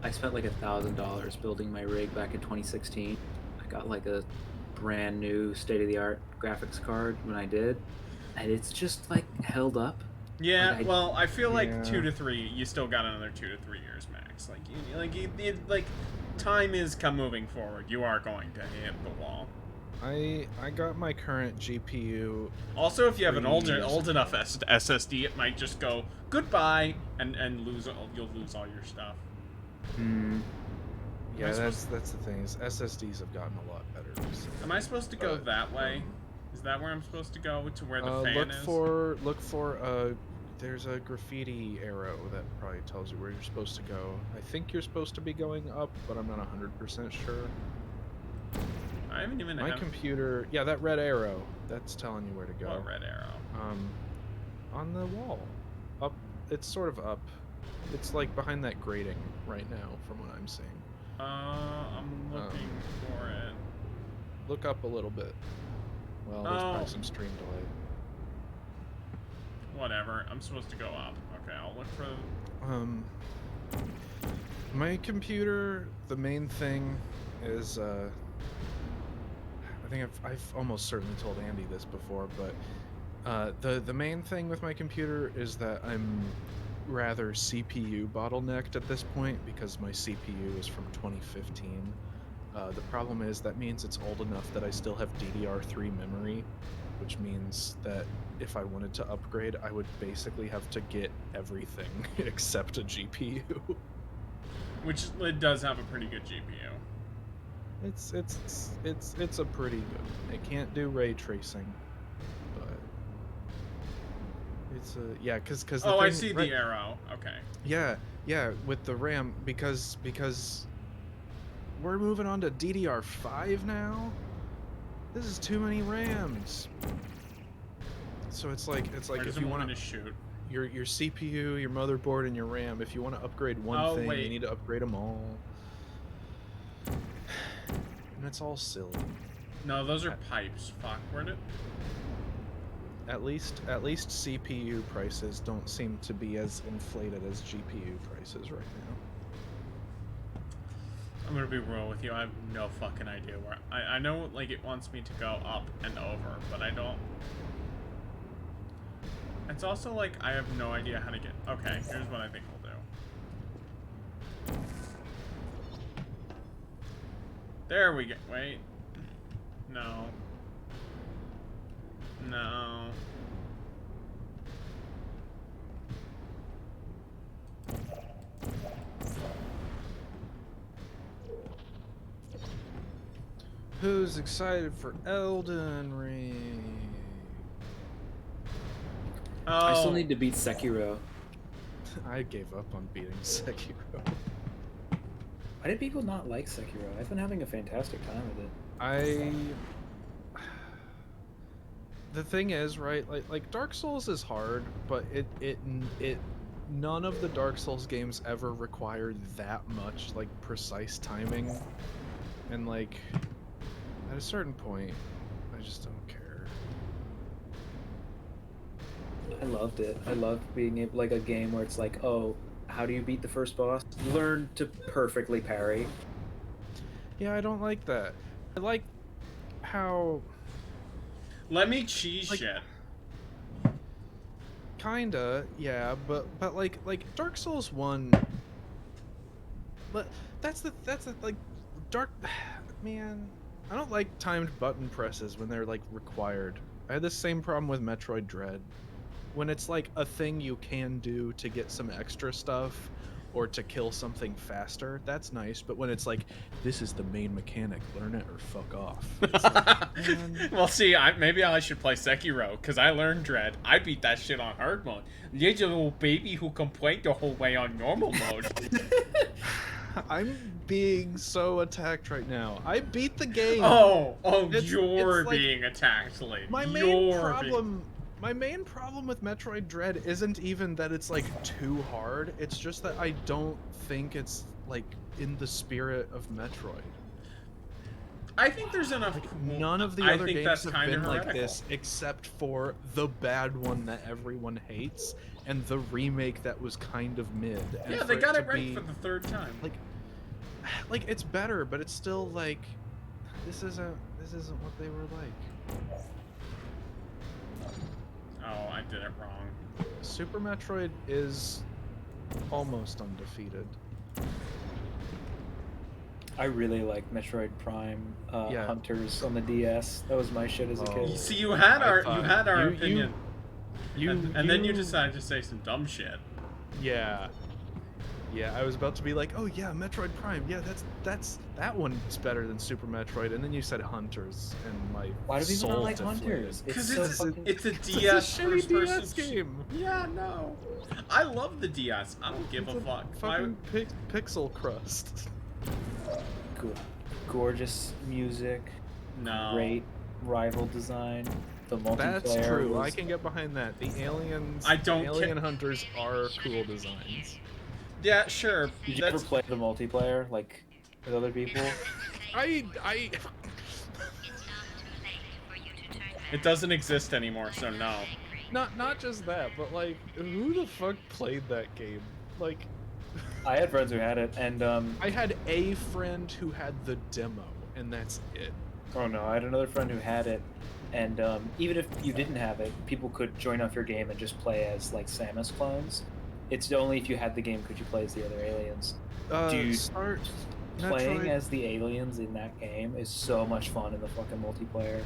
I spent like $1,000 building my rig back in 2016. I got like a brand new state-of-the-art graphics card when I did, and it's just like held up. Yeah, Like, well, I feel like Yeah. 2 to 3. You still got another 2 to 3 years max. Like time is moving forward. You are going to hit the wall. I got my current GPU. Also, if you have an 3 old years enough SSD, it might just go goodbye and you'll lose all your stuff. Yeah, Am I that's the thing. Is SSDs have gotten a lot better recently. Am I supposed to go that way? Is that where I'm supposed to go? To where the fan is? Look for there's a graffiti arrow that probably tells you where you're supposed to go. I think you're supposed to be going up, but I'm not 100% sure. I haven't even My computer, yeah, that red arrow, that's telling you where to go. What red arrow? On the wall. Up, it's sort of up. It's like behind that grating right now, from what I'm seeing. I'm looking for it. Look up a little bit. Well, there's probably some stream delay. Whatever. I'm supposed to go up. Okay, I'll look for... My computer, the main thing is, I think I've almost certainly told Andy this before, but the main thing with my computer is that I'm rather CPU bottlenecked at this point because my CPU is from 2015. The problem is that means it's old enough that I still have DDR3 memory, which means that if I wanted to upgrade, I would basically have to get everything except a GPU. Which it does have a pretty good GPU. It's a pretty good. It can't do ray tracing, but it's a yeah, cause Oh, thing, I see right, the arrow. Okay. yeah, with the RAM because we're moving on to DDR5 now. This is too many RAMs. So it's like if you want to shoot. your CPU, your motherboard, and your RAM, if you want to upgrade one thing, you need to upgrade them all. And it's all silly. No, those are pipes. Fuck, where'd it... At least CPU prices don't seem to be as inflated as GPU prices right now. I'm gonna be real with you. I have no fucking idea where... I know, like, it wants me to go up and over, but I don't... It's also like, I have no idea how to get... Okay, here's what I think we'll do. There we go. Wait. No. No. Who's excited for Elden Ring? Oh. I still need to beat Sekiro. I gave up on beating Sekiro. Why did people not like Sekiro? I've been having a fantastic time with it. The thing is, right? Like Dark Souls is hard, but it none of the Dark Souls games ever required that much like precise timing, and like at a certain point, I just don't care. I loved it. I loved being able, like a game where it's like, oh, how do you beat the first boss? Learn to perfectly parry. Yeah, I don't like that. I like how Let me cheese like, shit. kinda, yeah, but like Dark Souls 1. But that's the like man, I don't like timed button presses when they're like required. I had the same problem with Metroid Dread. When it's like a thing you can do to get some extra stuff or to kill something faster, that's nice. But when it's like, this is the main mechanic, learn it or fuck off. It's like, man. Well, see, maybe I should play Sekiro, because I learned Dread. I beat that shit on hard mode. You're a little baby who complained the whole way on normal mode. I'm being so attacked right now. I beat the game. Oh, It's you're like- being attacked, lady. My main problem with Metroid Dread isn't even that it's like too hard. It's just that I don't think it's like in the spirit of Metroid. I think there's enough. None of the I other think games that's have kinda been like heretical. this, except for the bad one that everyone hates and the remake that was kind of mid. And Yeah, for they got to it right be- for the third time. like it's better, but it's still like this isn't what they were like. Oh, I did it wrong. Super Metroid is almost undefeated. I really like Metroid Prime Yeah. Hunters on the DS. That was my shit as a Oh. kid. You see, you had I our thought- you- opinion, You and then you decided to say some dumb shit. Yeah. Yeah, I was about to be like, oh yeah, Metroid Prime. Yeah, that one's better than Super Metroid. And then you said Hunters, and my Why do people soul not like deflated. Hunters? Because so it's fucking... a It's a DS shitty first person DS game. Yeah, no. I love the DS. I don't give It's a fuck. Why Fucking pixel crust. gorgeous music, No. great rival design. The multiplayer. That's true. I was- can get behind that. The aliens, I don't the alien hunters are cool designs. Yeah, sure. Did you ever That's play the multiplayer like with other people? I it doesn't exist anymore, so no. not just that, but like, who the fuck played that game? Like, I had friends who had it, and I had a friend who had the demo, and that's it. oh no, I had another friend who had it, and even if you didn't have it, people could join off your game and just play as like Samus clones. It's only if you had the game could you play as the other aliens. Dude, Start Playing Metroid. as the aliens in that game is so much fun in the fucking multiplayer.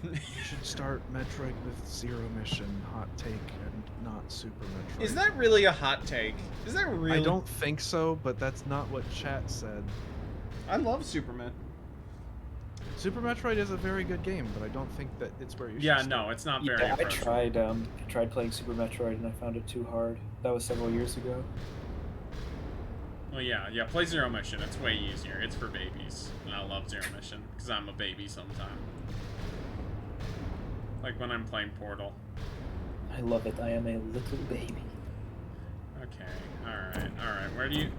You should start Metroid with Zero Mission, hot take, and not Super Metroid. Is that really a hot take? Is that really? I don't think so, but that's not what chat said. I love Superman. Super Metroid is a very good game, but I don't think that it's where you should Yeah, start. no, it's not very. Yeah, I approachable. tried playing Super Metroid and I found it too hard. That was several years ago. Well, yeah, play Zero Mission. It's way easier. It's for babies, and I love Zero Mission because I'm a baby sometime. Like when I'm playing Portal. I love it. I am a little baby. Okay, all right. Where do you?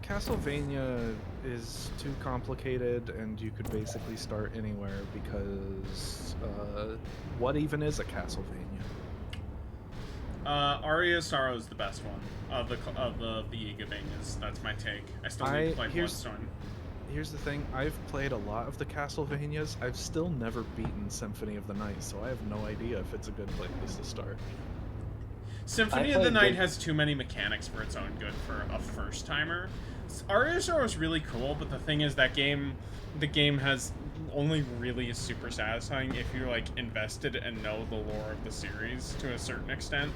Castlevania is too complicated, and you could basically start anywhere because what even is a Castlevania? Aria of Sorrow is the best one of the Igavanias. That's my take. I still need to play Bloodstone. Here's the thing: I've played a lot of the Castlevanias. I've still never beaten Symphony of the Night, so I have no idea if it's a good place to start. Symphony I of the played Night Big- has too many mechanics for its own good for a first timer. Aria of Sorrow is really cool, but the thing is the game has only really is super satisfying if you're like invested and know the lore of the series to a certain extent.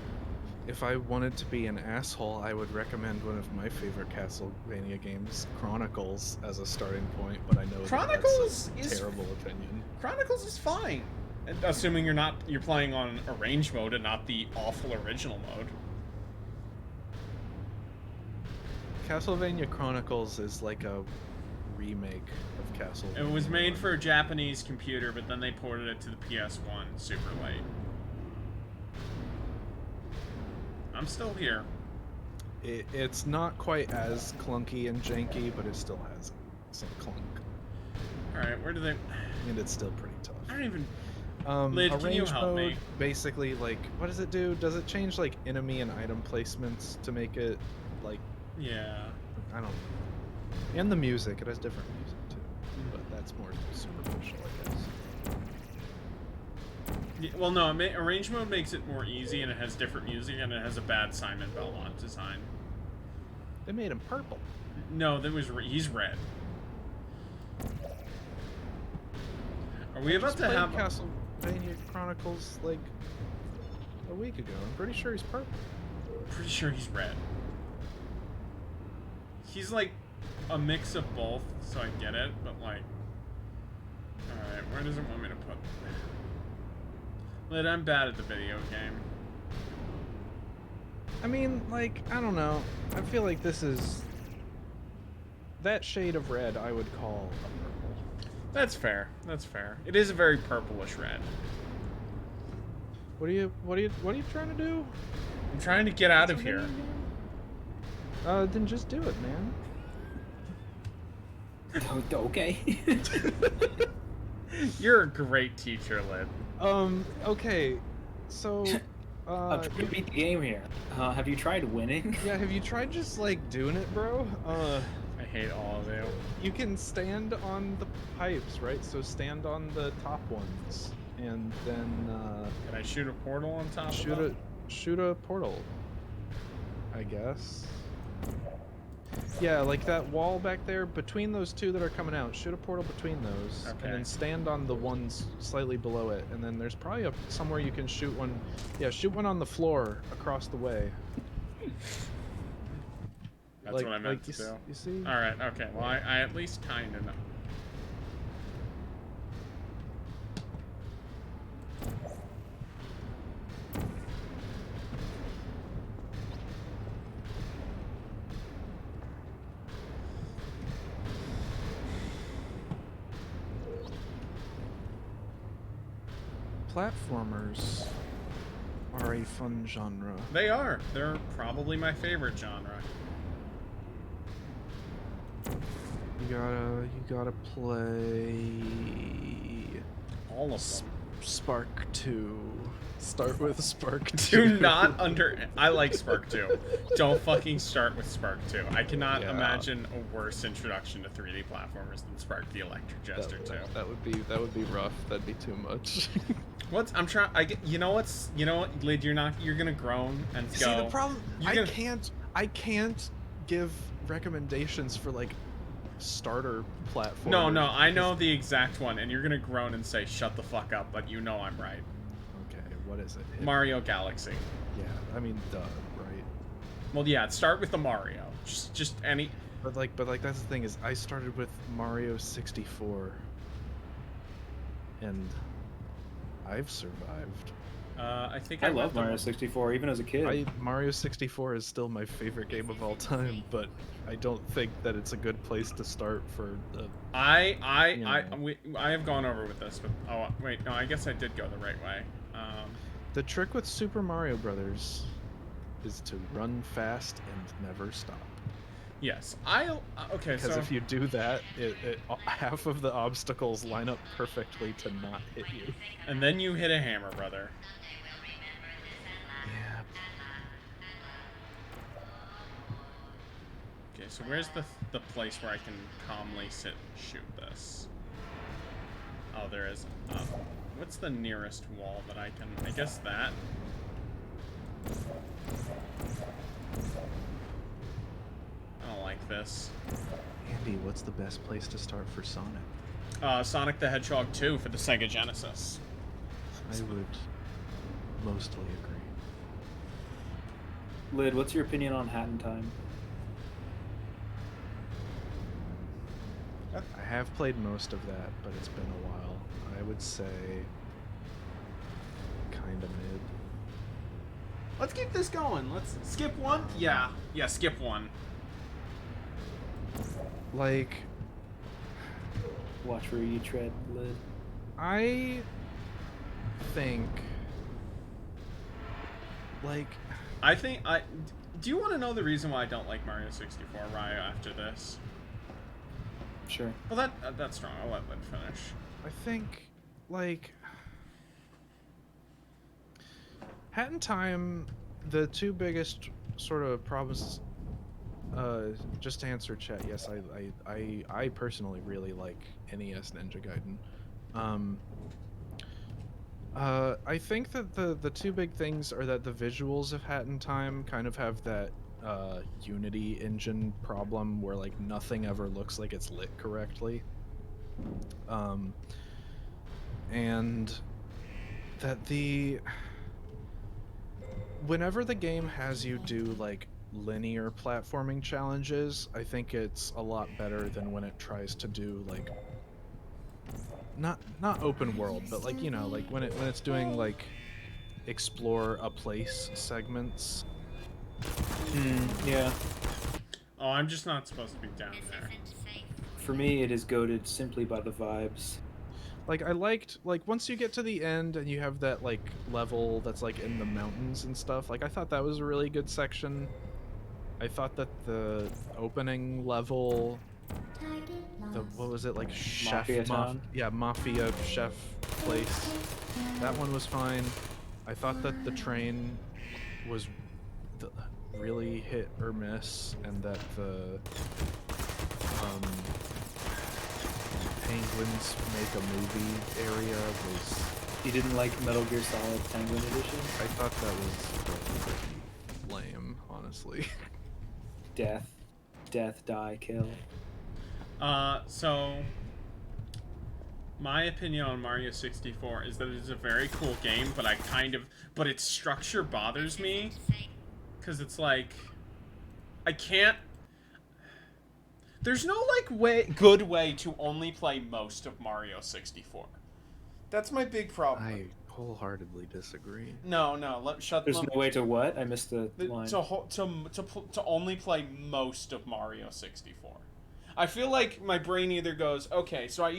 If I wanted to be an asshole, I would recommend one of my favorite Castlevania games, Chronicles, as a starting point. But I know Chronicles that's a is- terrible opinion. Chronicles is fine, assuming you're playing on arrange mode and not the awful original mode. Castlevania Chronicles is like a remake of Castlevania. It was made 1. for a Japanese computer, but then they ported it to the PS1 super late. I'm still here. It's not quite as clunky and janky, but it still has some clunk, Alright, where do they... and it's still pretty tough. I don't even... Arrange Lid, can you help mode, me? basically, like, what does it do? Does it change like enemy and item placements to make it like Yeah. I don't know. And the music, it has different music too, but that's more superficial, I guess. Yeah, well, no, arrange mode makes it more easy, and it has different music, and it has a bad Simon Belmont design. They made him purple. No, he's red. Are we about to have Castlevania Chronicles like a week ago? I'm pretty sure he's purple. Pretty sure he's red. He's like a mix of both, so I get it, but like... Alright, where does it want me to put... Lid, I'm bad at the video game. I mean, like, I don't know. I feel like this is... That shade of red I would call a purple. That's fair. That's fair. It is a very purplish red. What are you trying to do? I'm trying to get out of here. Then just do it, man. Okay. You're a great teacher, Lid. Okay. So, I'm trying to beat the game here. Have you tried winning? yeah, have you tried just, like, doing it, bro? I hate all of you. You can stand on the pipes, right? So stand on the top ones, and then, Can I shoot a portal on top of them? shoot a portal, I guess. Yeah, like that wall back there, between those two that are coming out, shoot a portal between those, Okay. and then stand on the ones slightly below it, and then there's probably somewhere you can shoot one. Yeah, shoot one on the floor across the way. That's like, what I meant to you, do. You see? Alright, okay. Well, I at least kind of know. Platformers are a fun genre. They are. They're probably my favorite genre. You gotta play All of them. Spark 2. Start with Spark 2. Do not I like Spark 2. Don't fucking start with Spark 2. I cannot Yeah. imagine a worse introduction to 3D platformers than Spark the Electric Jester 2. That would be rough. That'd be too much. You know what, Lid, you're gonna groan and go. See, the problem, You're I can't give recommendations for like starter platform. No, I know the exact one, and you're gonna groan and say, shut the fuck up, but you know I'm right. Okay, what is it? Mario Galaxy. Yeah, I mean, duh, right? Well, yeah, start with the Mario. Just any... But like that's the thing is, I started with Mario 64, and I've survived. I think I went love the- Mario 64, even as a kid. Mario 64 is still my favorite game of all time, but I don't think that it's a good place to start for the. I know. have gone over with this, but oh wait, no, I guess I did go the right way. The trick with Super Mario Brothers is to run fast and never stop. Yes, okay. Because So if you do that, half of the obstacles line up perfectly to not hit you. and then you hit a hammer, brother. Yeah. Okay, so where's the place where I can calmly sit and shoot this? Oh, there is. What's the nearest wall that I can? I guess that. I don't like this. Andy, what's the best place to start for Sonic? Sonic the Hedgehog 2 for the Sega Genesis. I would mostly agree. Lid, what's your opinion on Hat in Time? I have played most of that, but it's been a while. I would say kind of mid. Let's keep this going. Let's skip one. Yeah, skip one. Like, Watch where you tread, Lid. I think, like, Do you want to know the reason why I don't like Mario 64, Ryo, after this? Sure. Well, that's strong. I'll let Lynn finish. I think, like, Hat in Time, the two biggest sort of problems, just to answer chat, yes, I personally really like NES Ninja Gaiden. I think that the two big things are that the visuals of Hat in Time kind of have that Unity engine problem where like nothing ever looks like it's lit correctly. And that whenever the game has you do like linear platforming challenges, I think it's a lot better than when it tries to do like not open world, but like, you know, like when it's doing like explore a place segments. Yeah. Oh, I'm just not supposed to be down there. For me, it is goated simply by the vibes. Like I liked like once you get to the end and you have that like level that's like in the mountains and stuff, like I thought that was a really good section. I thought that the opening level, what was it, like chef Mafia Town? mafia chef place, that one was fine. I thought that the train was really hit or miss, and that the penguins make a movie area was... You didn't like Metal Gear Solid Penguin Edition? I thought that was pretty lame, honestly. Death, die, kill. So my opinion on Mario 64 is that it is a very cool game, but its structure bothers me, because it's like, I can't, there's no like good way to only play most of Mario 64. That's my big problem. I wholeheartedly disagree. No, There's no way to what? I missed the line. To only play most of Mario 64. I feel like my brain either goes, okay, so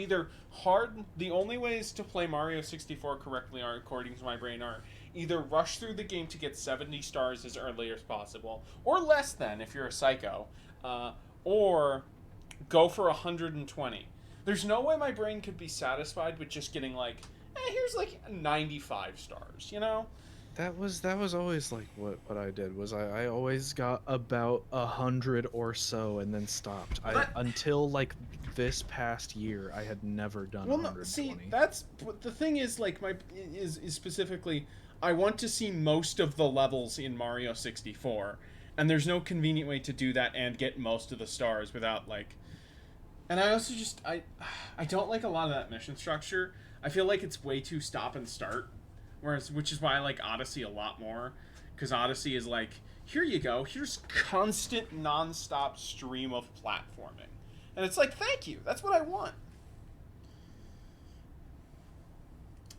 the only ways to play Mario 64 correctly are, according to my brain, are either rush through the game to get 70 stars as early as possible, or less than if you're a psycho, or go for 120. There's no way my brain could be satisfied with just getting like, here's like 95 stars, you know? That was always like what I did was I always got about 100 or so and then stopped. Until like this past year I had never done 120. No, see, that's the thing is like is specifically I want to see most of the levels in Mario 64, and there's no convenient way to do that and get most of the stars without like. And I also just I don't like a lot of that mission structure. I feel like it's way too stop and start. Which is why I like Odyssey a lot more, because Odyssey is like, here you go, here's constant non-stop stream of platforming, and it's like, thank you, that's what I want.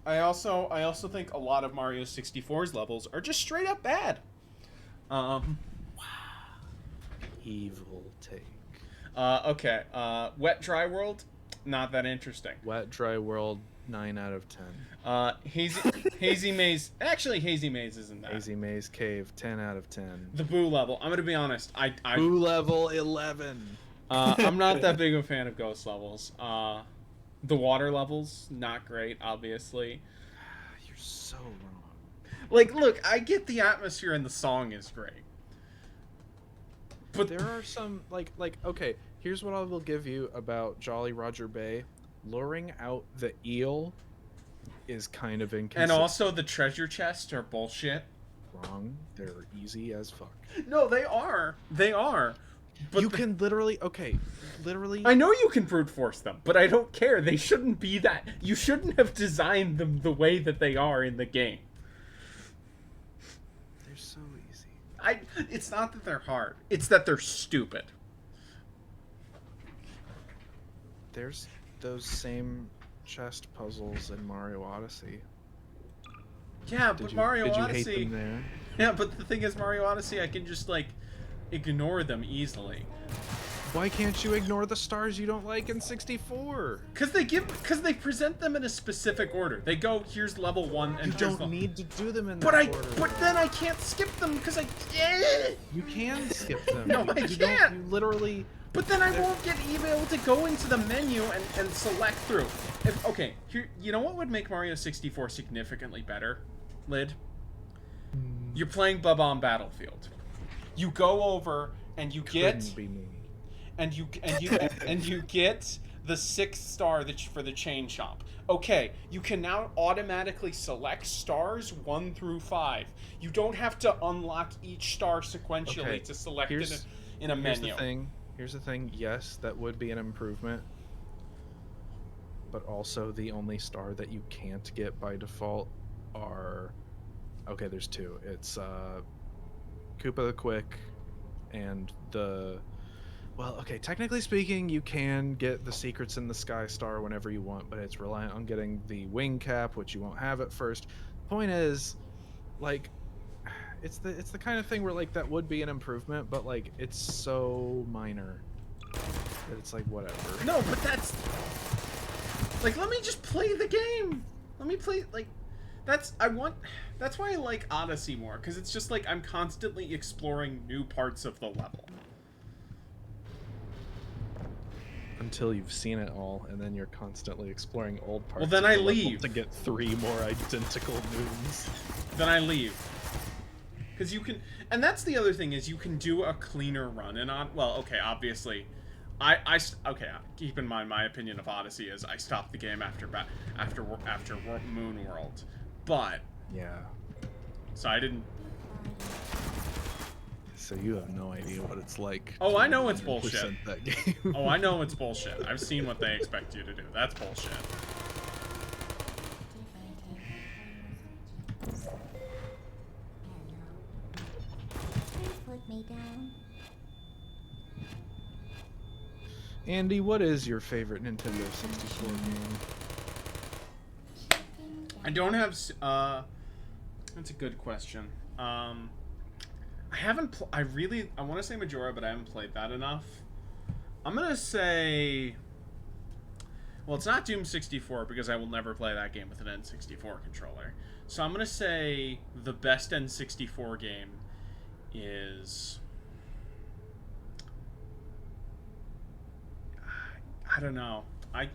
I also think a lot of Mario 64's levels are just straight up bad. Wow. Evil take. Okay. Wet Dry World, not that interesting. Wet Dry World, 9 out of 10. Hazy Maze. Actually, Hazy Maze isn't that. Hazy Maze Cave, 10 out of 10. The Boo level. I'm gonna be honest. Boo level 11. I'm not that big of a fan of ghost levels. The water levels, not great, obviously. You're so wrong. Like, look, I get the atmosphere and the song is great. But there are some, like, okay, here's what I will give you about Jolly Roger Bay. Luring out the eel is kind of inconsistent. And also the treasure chests are bullshit. Wrong. They're easy as fuck. No, they are. They are. But you can literally, literally. I know you can brute force them, but I don't care. They shouldn't be that. You shouldn't have designed them the way that they are in the game. They're so easy. It's not that they're hard. It's that they're stupid. There's those same chest puzzles in Mario Odyssey. Yeah, but Mario Odyssey. Did you hate them there? Yeah, but the thing is, Mario Odyssey, I can just like ignore them easily. Why can't you ignore the stars you don't like in 64? Because they present them in a specific order. They go, here's level 1, and you don't need to do them in that order. But then I can't skip them because You can skip them. No, I can't. You literally. But then I won't be able to go into the menu and select through. Okay, here, you know what would make Mario 64 significantly better, Lid? You're playing Bob-omb Battlefield. You go over and you get Couldn't be me. and you get the 6th star for the chain chomp. Okay, you can now automatically select stars 1 through 5. You don't have to unlock each star sequentially Okay, to select it here's- in a menu. Here's the thing. Yes, that would be an improvement. But also the only star that you can't get by default are... Okay, there's 2. It's Koopa the Quick and the... Well, okay, technically speaking, you can get the Secrets in the Sky Star whenever you want, but it's reliant on getting the wing cap, which you won't have at first. Point is, like, it's the kind of thing where, like, that would be an improvement, but, like, it's so minor that it's like, whatever. No, but that's... Like, let me just play the game! Let me play, like... That's why I like Odyssey more, because it's just like I'm constantly exploring new parts of the level. Until you've seen it all, and then you're constantly exploring old parts. Well, then of I the level leave. to get 3 more identical moons. Then I leave. Because you can... And that's the other thing, is you can do a cleaner run. And well, okay, obviously... Okay, keep in mind my opinion of Odyssey is I stopped the game after Moon World. But... Yeah. So I didn't... So you have no idea what it's like. Oh, I know it's 100% bullshit. That game. Oh, I know it's bullshit. I've seen what they expect you to do. That's bullshit. Put me down. Andy, what is your favorite Nintendo 64 game? I don't have... That's a good question. I haven't... I want to say Majora, but I haven't played that enough. I'm going to say... Well, it's not Doom 64, because I will never play that game with an N64 controller. So I'm going to say the best N64 game is... I don't know.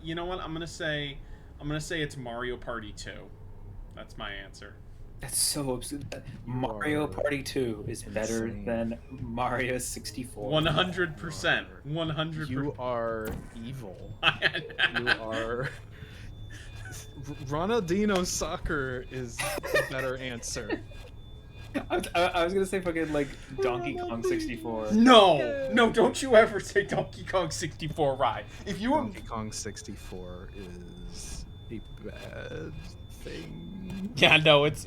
You know what? I'm gonna say it's Mario Party 2. That's my answer. That's so absurd. Mario Party 2 is better insane. than Mario 64. 100%. 100%. You are evil. You are... Ronaldinho Soccer is the better answer. I was gonna say fucking like Donkey Kong 64. No, don't you ever say Donkey Kong 64 right. If you Donkey Kong 64 is a bad thing. Yeah, no, it's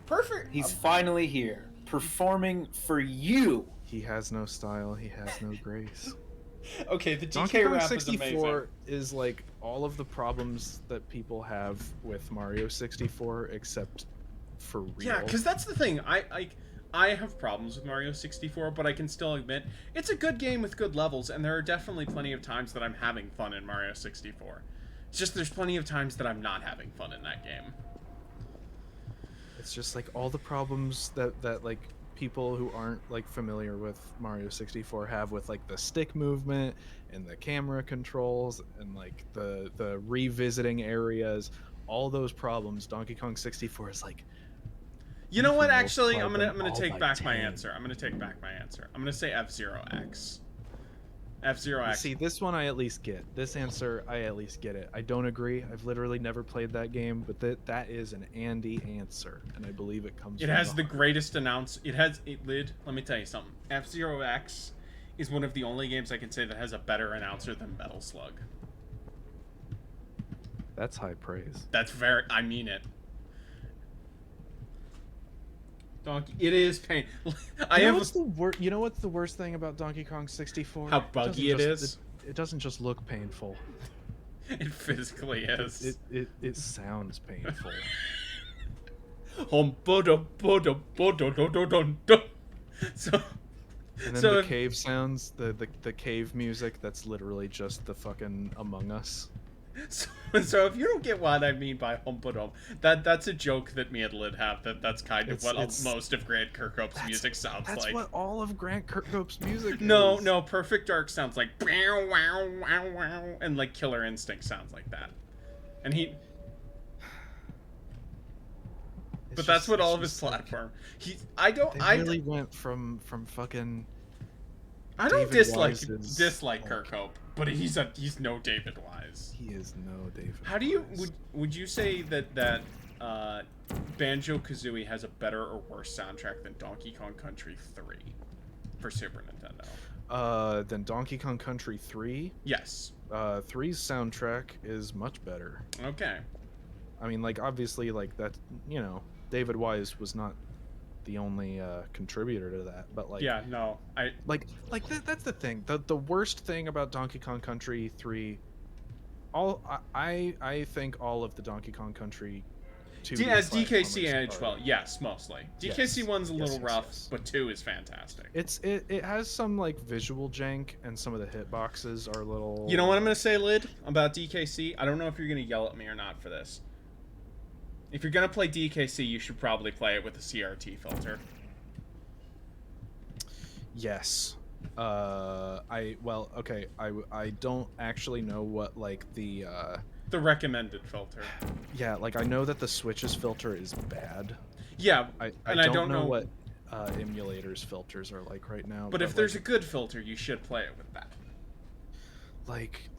perfect. He's finally here, performing for you. He has no style, he has no grace. Okay, the Donkey DK Kong rap is 64 amazing. is like all of the problems that people have with Mario 64, except for real. Yeah, because that's the thing. I have problems with Mario 64, but I can still admit it's a good game with good levels, and there are definitely plenty of times that I'm having fun in Mario 64. It's just there's plenty of times that I'm not having fun in that game. It's just like all the problems that like people who aren't like familiar with Mario 64 have with like the stick movement and the camera controls and like the revisiting areas, all those problems. Donkey Kong 64 is like... You know what? Multiply Actually, I'm gonna them all take by back my 10. answer. I'm gonna take back my answer. I'm gonna say F-Zero X. F-Zero X. See, this one I at least get. This answer, I at least get it. I don't agree. I've literally never played that game, but that is an Andy answer, and I believe it comes It from has the heart. greatest announce. It has it lid. Let me tell you something. F-Zero X is one of the only games I can say that has a better announcer than Metal Slug. That's high praise. That's very. I mean it. Donkey. It is pain. You know what's the worst thing about Donkey Kong 64? How buggy it is. It doesn't just look painful. It physically is. It sounds painful. So. And then So the if- cave sounds, the cave music, that's literally just the fucking Among Us. So if you don't get what I mean by humpadum, that's a joke that me and Lid have. That's kind of It's- most of Grant Kirkhope's music sounds That's like. what all of Grant Kirkhope's music No, is. no, Perfect Dark sounds like wow, wow, wow, wow, and like Killer Instinct sounds like that. And he, but that's what all of his platform. I They really went from fucking I don't David dislike Wise is, like, Kirkhope, but he's no David Wise. He is no David. How do you Wise. would you say that Banjo-Kazooie has a better or worse soundtrack than Donkey Kong Country 3 for Super Nintendo? Then Donkey Kong Country 3? Yes. 3's soundtrack is much better. Okay. I mean, like, obviously, like, that, you know, David Wise was not the only contributor to that, but, like... Yeah, no, that's the thing. The worst thing about Donkey Kong Country 3... I think all of the Donkey Kong Country 2 as DKC platformers and are- H12, yes, mostly. DKC Yes. 1's a little Yes, rough, yes. but 2 is fantastic. It has some, like, visual jank, and some of the hitboxes are a little... You know what I'm going to say, Lid, about DKC? I don't know if you're going to yell at me or not for this. If you're going to play DKC, you should probably play it with a CRT filter. Yes. I don't actually know what, like, the recommended filter. Yeah, like, I know that the Switch's filter is bad. Yeah, I don't know what emulators filters are like right now. But if there's a good filter, you should play it with that. Like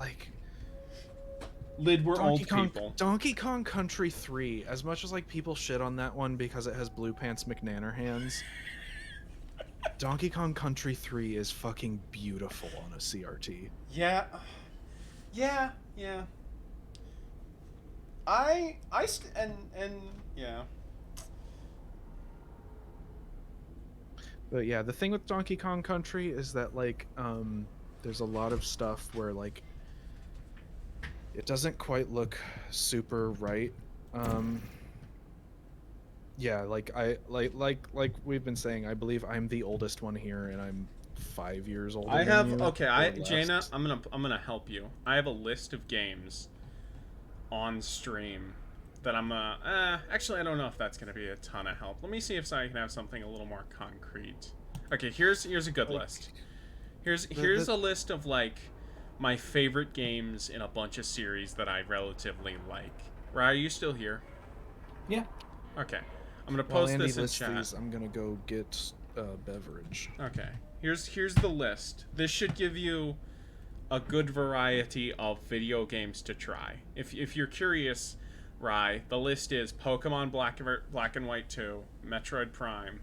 Lid, we're old people. Donkey Kong Country 3, as much as, like, people shit on that one because it has Blue Pants McNannerhands, Donkey Kong Country 3 is fucking beautiful on a CRT. Yeah. Yeah. Yeah. But yeah, the thing with Donkey Kong Country is that, like, there's a lot of stuff where, like, it doesn't quite look super right. Yeah, like we've been saying, I believe I'm the oldest one here, and I'm 5 years older. Jaina, I'm gonna help you. I have a list of games on stream that I'm actually, I don't know if that's gonna be a ton of help. Let me see if I can have something a little more concrete. Okay, here's a good list. Here's a list of, like, my favorite games in a bunch of series that I relatively like. Ryan, are you still here? Yeah. Okay. I'm gonna post this in chat. These, I'm gonna go get a beverage. Okay. Here's the list. This should give you a good variety of video games to try. If you're curious, Rye, the list is Pokemon Black and White 2, Metroid Prime,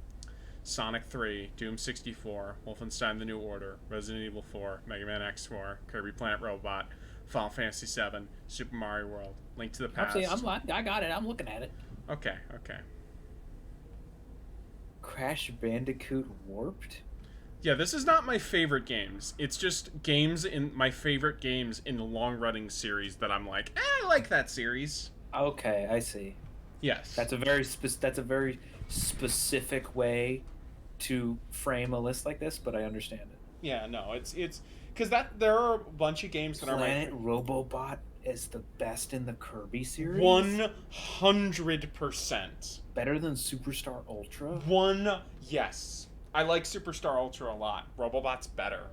Sonic 3, Doom 64, Wolfenstein: The New Order, Resident Evil 4, Mega Man X4, Kirby Planet Robot, Final Fantasy 7, Super Mario World, Link to the Past. I got it. I'm looking at it. Okay. Crash Bandicoot Warped? Yeah, this is not my favorite games. It's just my favorite games in the long-running series that I'm like, I like that series. Okay, I see. Yes. That's a very specific way to frame a list like this, but I understand it. Yeah, no, it's because there are a bunch of games that Planet Robobot is the best in the Kirby series. 100%. Better than Superstar Ultra. Yes, I like Superstar Ultra a lot. Robobot's better.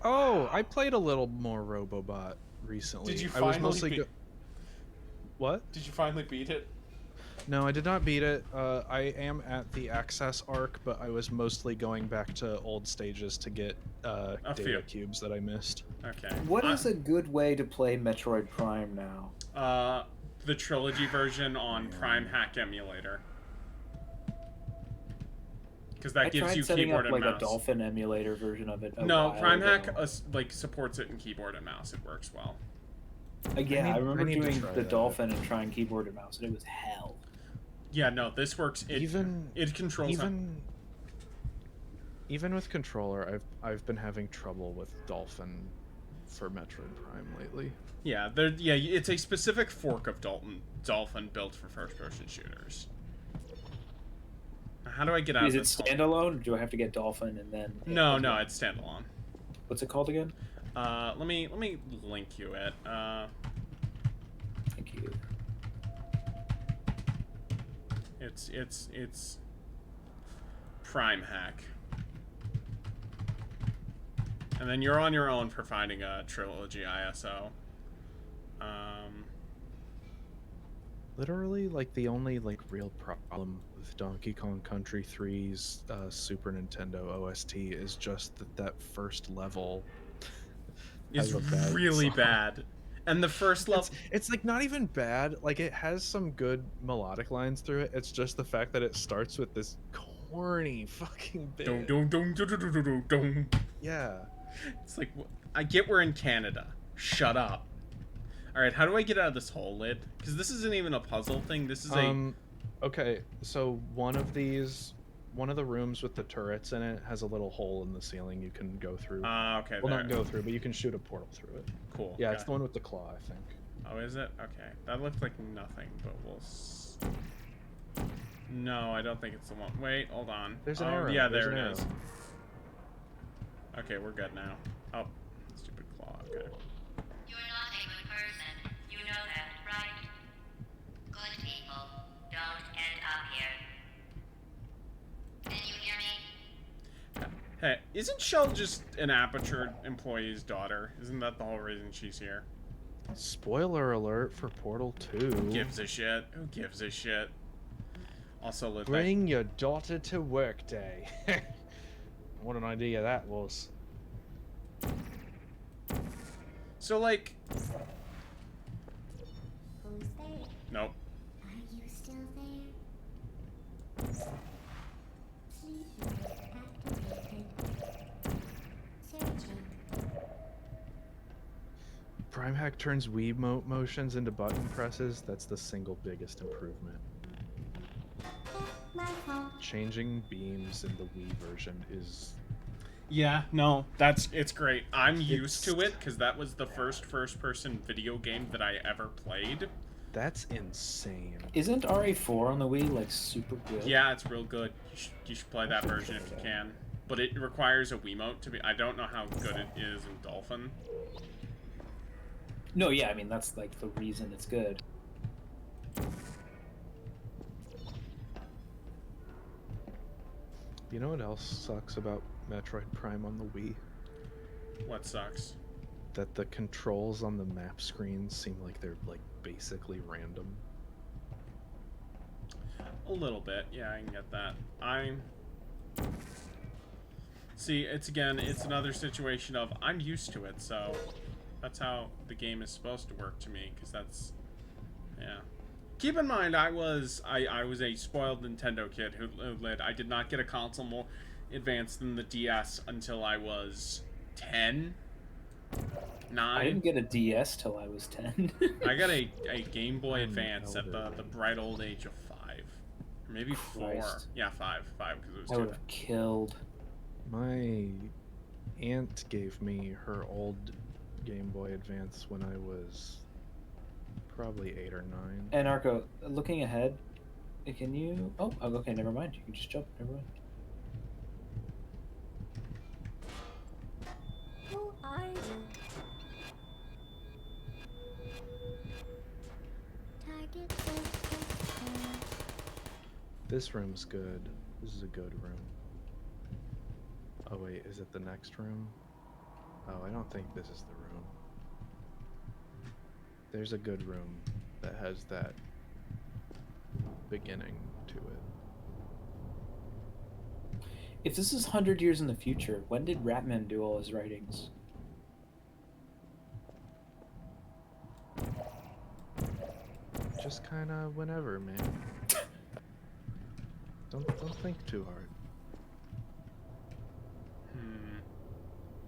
Oh, I played a little more Robobot recently. Did you I was finally mostly What? Did you finally beat it? No, I did not beat it. I am at the access arc, but I was mostly going back to old stages to get data cubes that I missed. Okay. What is a good way to play Metroid Prime now? The trilogy version on Prime Hack Emulator. Because that gives you keyboard and mouse. I tried setting up, like, a Dolphin emulator version of it. No, Prime Hack supports it in keyboard and mouse. It works well. I remember doing the Dolphin and trying keyboard and mouse, and it was hell. Yeah, no, this works. It controls. Even with controller, I've been having trouble with Dolphin for Metroid Prime lately. Yeah, it's a specific fork of Dolphin built for first-person shooters. How do I get out of this? Is it standalone, or do I have to get Dolphin and then? No, it's standalone. What's it called again? Let me link you it. Thank you. It's Prime Hack. And then you're on your own for finding a trilogy ISO. Literally, like, the only, like, real problem with Donkey Kong Country 3's Super Nintendo OST is just that that first level Is has a bad really song. bad. And the first level. It's like not even bad. Like, it has some good melodic lines through it. It's just the fact that it starts with this corny fucking Dun, bit. dun, dun, dun, dun, dun, dun, dun. Yeah. It's like, I get we're in Canada. Shut up. Alright, how do I get out of this hole lid? Because this isn't even a puzzle thing. This is Okay, so one of the rooms with the turrets in it has a little hole in the ceiling you can go through. Okay, Well, there. not go through, but you can shoot a portal through it. Cool. Yeah, got it's the one with the claw, I think. Oh, is it? Okay. That looked like nothing, but No, I don't think it's the one. Wait, hold on. There's an oh, arrow. yeah, There's there an it arrow. is. Okay, we're good now. Oh, stupid claw. Okay. You're not a good person. You know that, right? Good people don't end up here. Can you hear me? Hey, isn't Shell just an Aperture employee's daughter? Isn't that the whole reason she's here? Spoiler alert for Portal 2. Who gives a shit? Who gives a shit? Also, Lit. Bring your daughter to work day. What an idea that was. So, like... Who's there? Nope. Are you still there? Sleep mode activated. Searching. Prime Hack turns Wii motions into button presses. That's the single biggest improvement. My fault. Changing beams in the Wii version is... Yeah, no, it's great. I'm used to it, because that was the first-person video game that I ever played. That's insane. Isn't RE4 on the Wii like super good? Yeah, it's real good. You should play that version if you can. But it requires a Wiimote to be... I don't know how good it is in Dolphin. No, yeah, I mean that's like the reason it's good. You know what else sucks about Metroid Prime on the Wii? What sucks? That the controls on the map screens seem like they're like basically random. A little bit, yeah, I can get that. See, it's another situation of I'm used to it, so that's how the game is supposed to work to me, because that's, yeah. Keep in mind, I was a spoiled Nintendo kid who lived. I did not get a console more advanced than the DS until I was 10, 9. I didn't get a DS till I was 10. I got a Game Boy I'm Advance at the elderly. bright old age of 5, or maybe 4. Christ. Yeah, 5 because it was I too would have killed. My aunt gave me her old Game Boy Advance when I was probably 8 or 9. And Arco, looking ahead, can you? Oh, okay, never mind. You can just jump. Never mind. Who are you? Target search. This room's good. This is a good room. Oh wait, is it the next room? Oh, I don't think this is the room. There's a good room that has that beginning to it. If this is 100 years in the future, when did Ratman do all his writings? Just kind of whenever, man. Don't think too hard.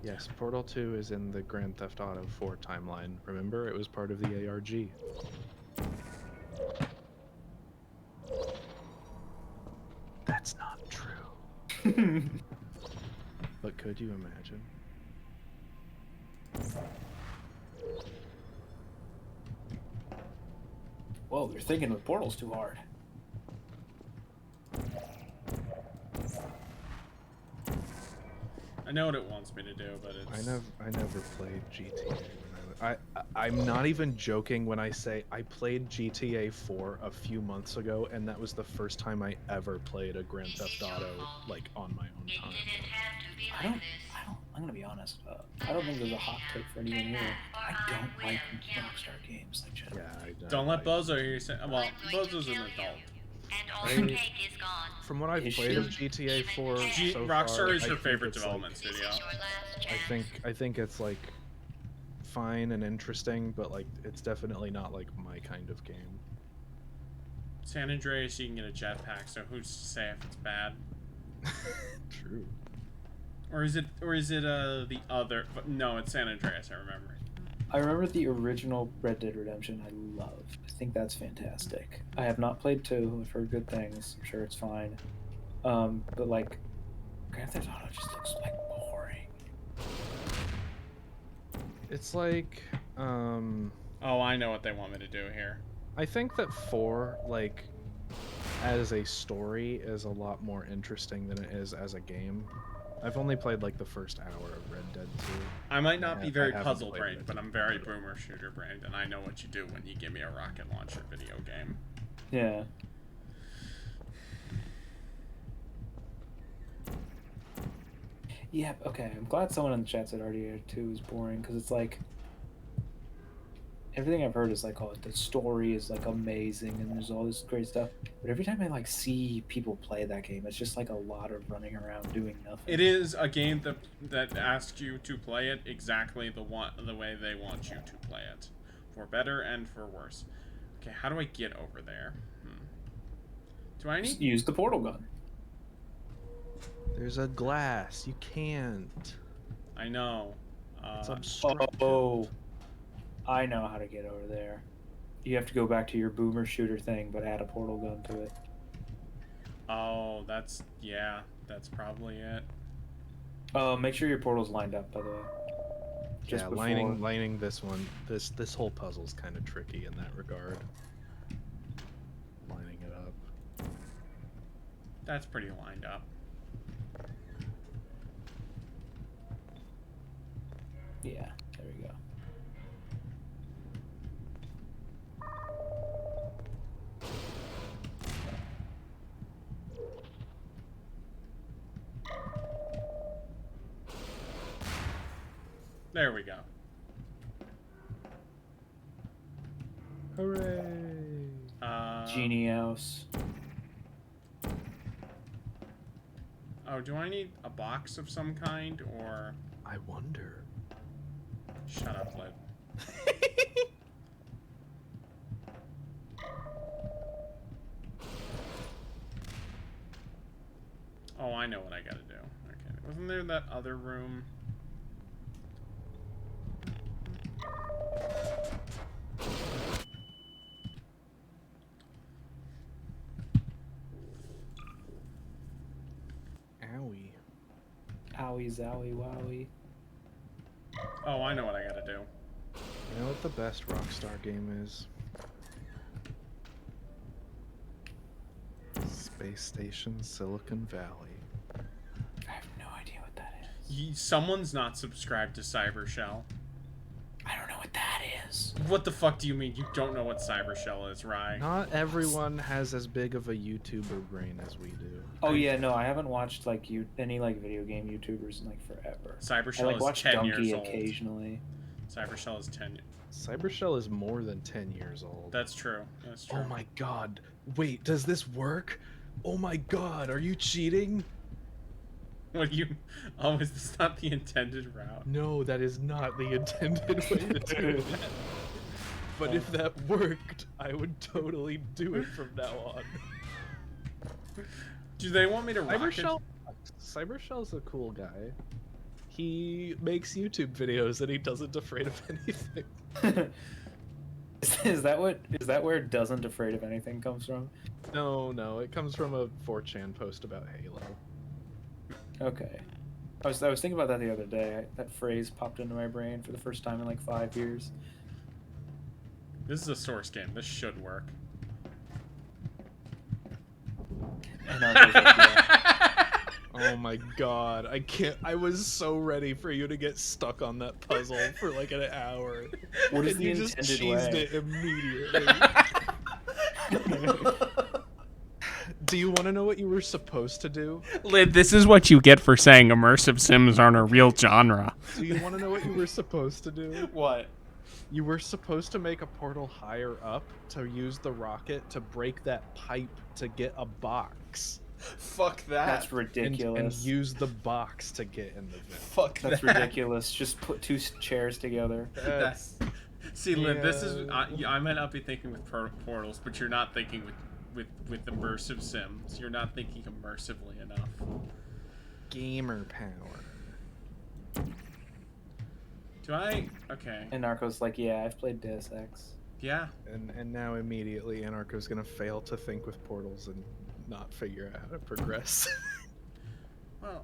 Yes, Portal 2 is in the Grand Theft Auto 4 timeline. Remember, it was part of the ARG. That's not true. But could you imagine? Whoa, you're thinking with portals too hard. I know what it wants me to do, but it's... I never played GTA when I'm not even joking when I say I played GTA 4 a few months ago, and that was the first time I ever played a Grand Theft Auto like on my own It time. didn't have to be I like don't this. I'm gonna be honest. I don't think there's a hot take for anyone here. I don't like Rockstar games like generally. Yeah, Don't let like, Bozo hear you say. Well, Bozo's an adult. And all I- the cake is gone. From what I've Is played she? of GTA 4 so Rockstar far, is I her think favorite it's, development This studio. is your last chance. I think it's like fine and interesting, but like it's definitely not like my kind of game. San Andreas, you can get a jetpack, so who's to say if it's bad? True. Or is it the other? But no, it's San Andreas. I remember. I remember the original Red Dead Redemption. I love. I think that's fantastic. I have not played 2. I've heard good things. I'm sure it's fine. But like, Grand Theft Auto just looks like boring. It's like Oh, I know what they want me to do here. I think that 4 like as a story is a lot more interesting than it is as a game. I've only played like the first hour of Red Dead 2. I might not be I very haven't puzzle played brained, Red but Dead I'm very 2. boomer shooter brained, and I know what you do when you give me a rocket launcher video game. Yeah. Yeah, okay. I'm glad someone in the chat said RDR2 is boring, because it's like everything I've heard is like, oh, the story is like amazing and there's all this great stuff. But every time I like see people play that game, it's just like a lot of running around doing nothing. It is a game that asks you to play it exactly the way they want you to play it, for better and for worse. Okay, how do I get over there? Do I Just need? use the portal gun. There's a glass. You can't. I know. It's obstructed. Oh, I know how to get over there. You have to go back to your boomer shooter thing, but add a portal gun to it. Oh, that's probably it. Make sure your portal's lined up, by the way. Just Yeah, before. lining this one. This whole puzzle's kind of tricky in that regard. Lining it up. That's pretty lined up. Yeah, there we go. There we go. Hooray! Genie house. Oh, do I need a box of some kind, or... I wonder. Shut up, Lid. Oh, I know what I gotta do. Okay, wasn't there that other room? Owie. Owie zowie wowie. Oh, I know what I gotta do. You know what the best Rockstar game is? Space Station Silicon Valley. I have no idea what that is. Someone's not subscribed to Cybershell. I don't know what that is. What the fuck do you mean you don't know what Cybershell is, Rye? Not everyone has as big of a YouTuber brain as we do. Oh yeah, no, I haven't watched like any like video game YouTubers in like forever. I Cybershell like is watch 10 Donkey years old. occasionally. Cybershell is 10. Cybershell is more than 10 years old. That's true. That's true. Oh my god. Wait, does this work? Oh my god, are you cheating? What you? Oh, is this not the intended route? No, that is not the intended way to do that. But if that worked, I would totally do it from now on. Do they want me to rocket? Cybershell's a cool guy. He makes YouTube videos and he doesn't afraid of anything. Is that where doesn't afraid of anything comes from? No, it comes from a 4chan post about Halo. Okay. I was thinking about that the other day. That phrase popped into my brain for the first time in like 5 years. This is a source game. This should work. I know, there's, like, yeah. Oh my god, I can't. I was so ready for you to get stuck on that puzzle for like an hour. What is and the you just intended cheesed way? it immediately. Do you want to know what you were supposed to do? Lid, this is what you get for saying immersive sims aren't a real genre. Do you want to know what you were supposed to do? What? You were supposed to make a portal higher up to use the rocket to break that pipe to get a box. Fuck that. That's And ridiculous. use the box to get in the vent. Fuck That's that. ridiculous. Just put two chairs together. That's, See, Lid, this is Yeah. I might not be thinking with portals, but you're not thinking with immersive sims. You're not thinking immersively enough. gamer power. Do I? Okay. And Narco's like, yeah, I've played Deus Ex. Yeah. And now immediately Anarcho's gonna fail to think with portals and not figure out how to progress. Well.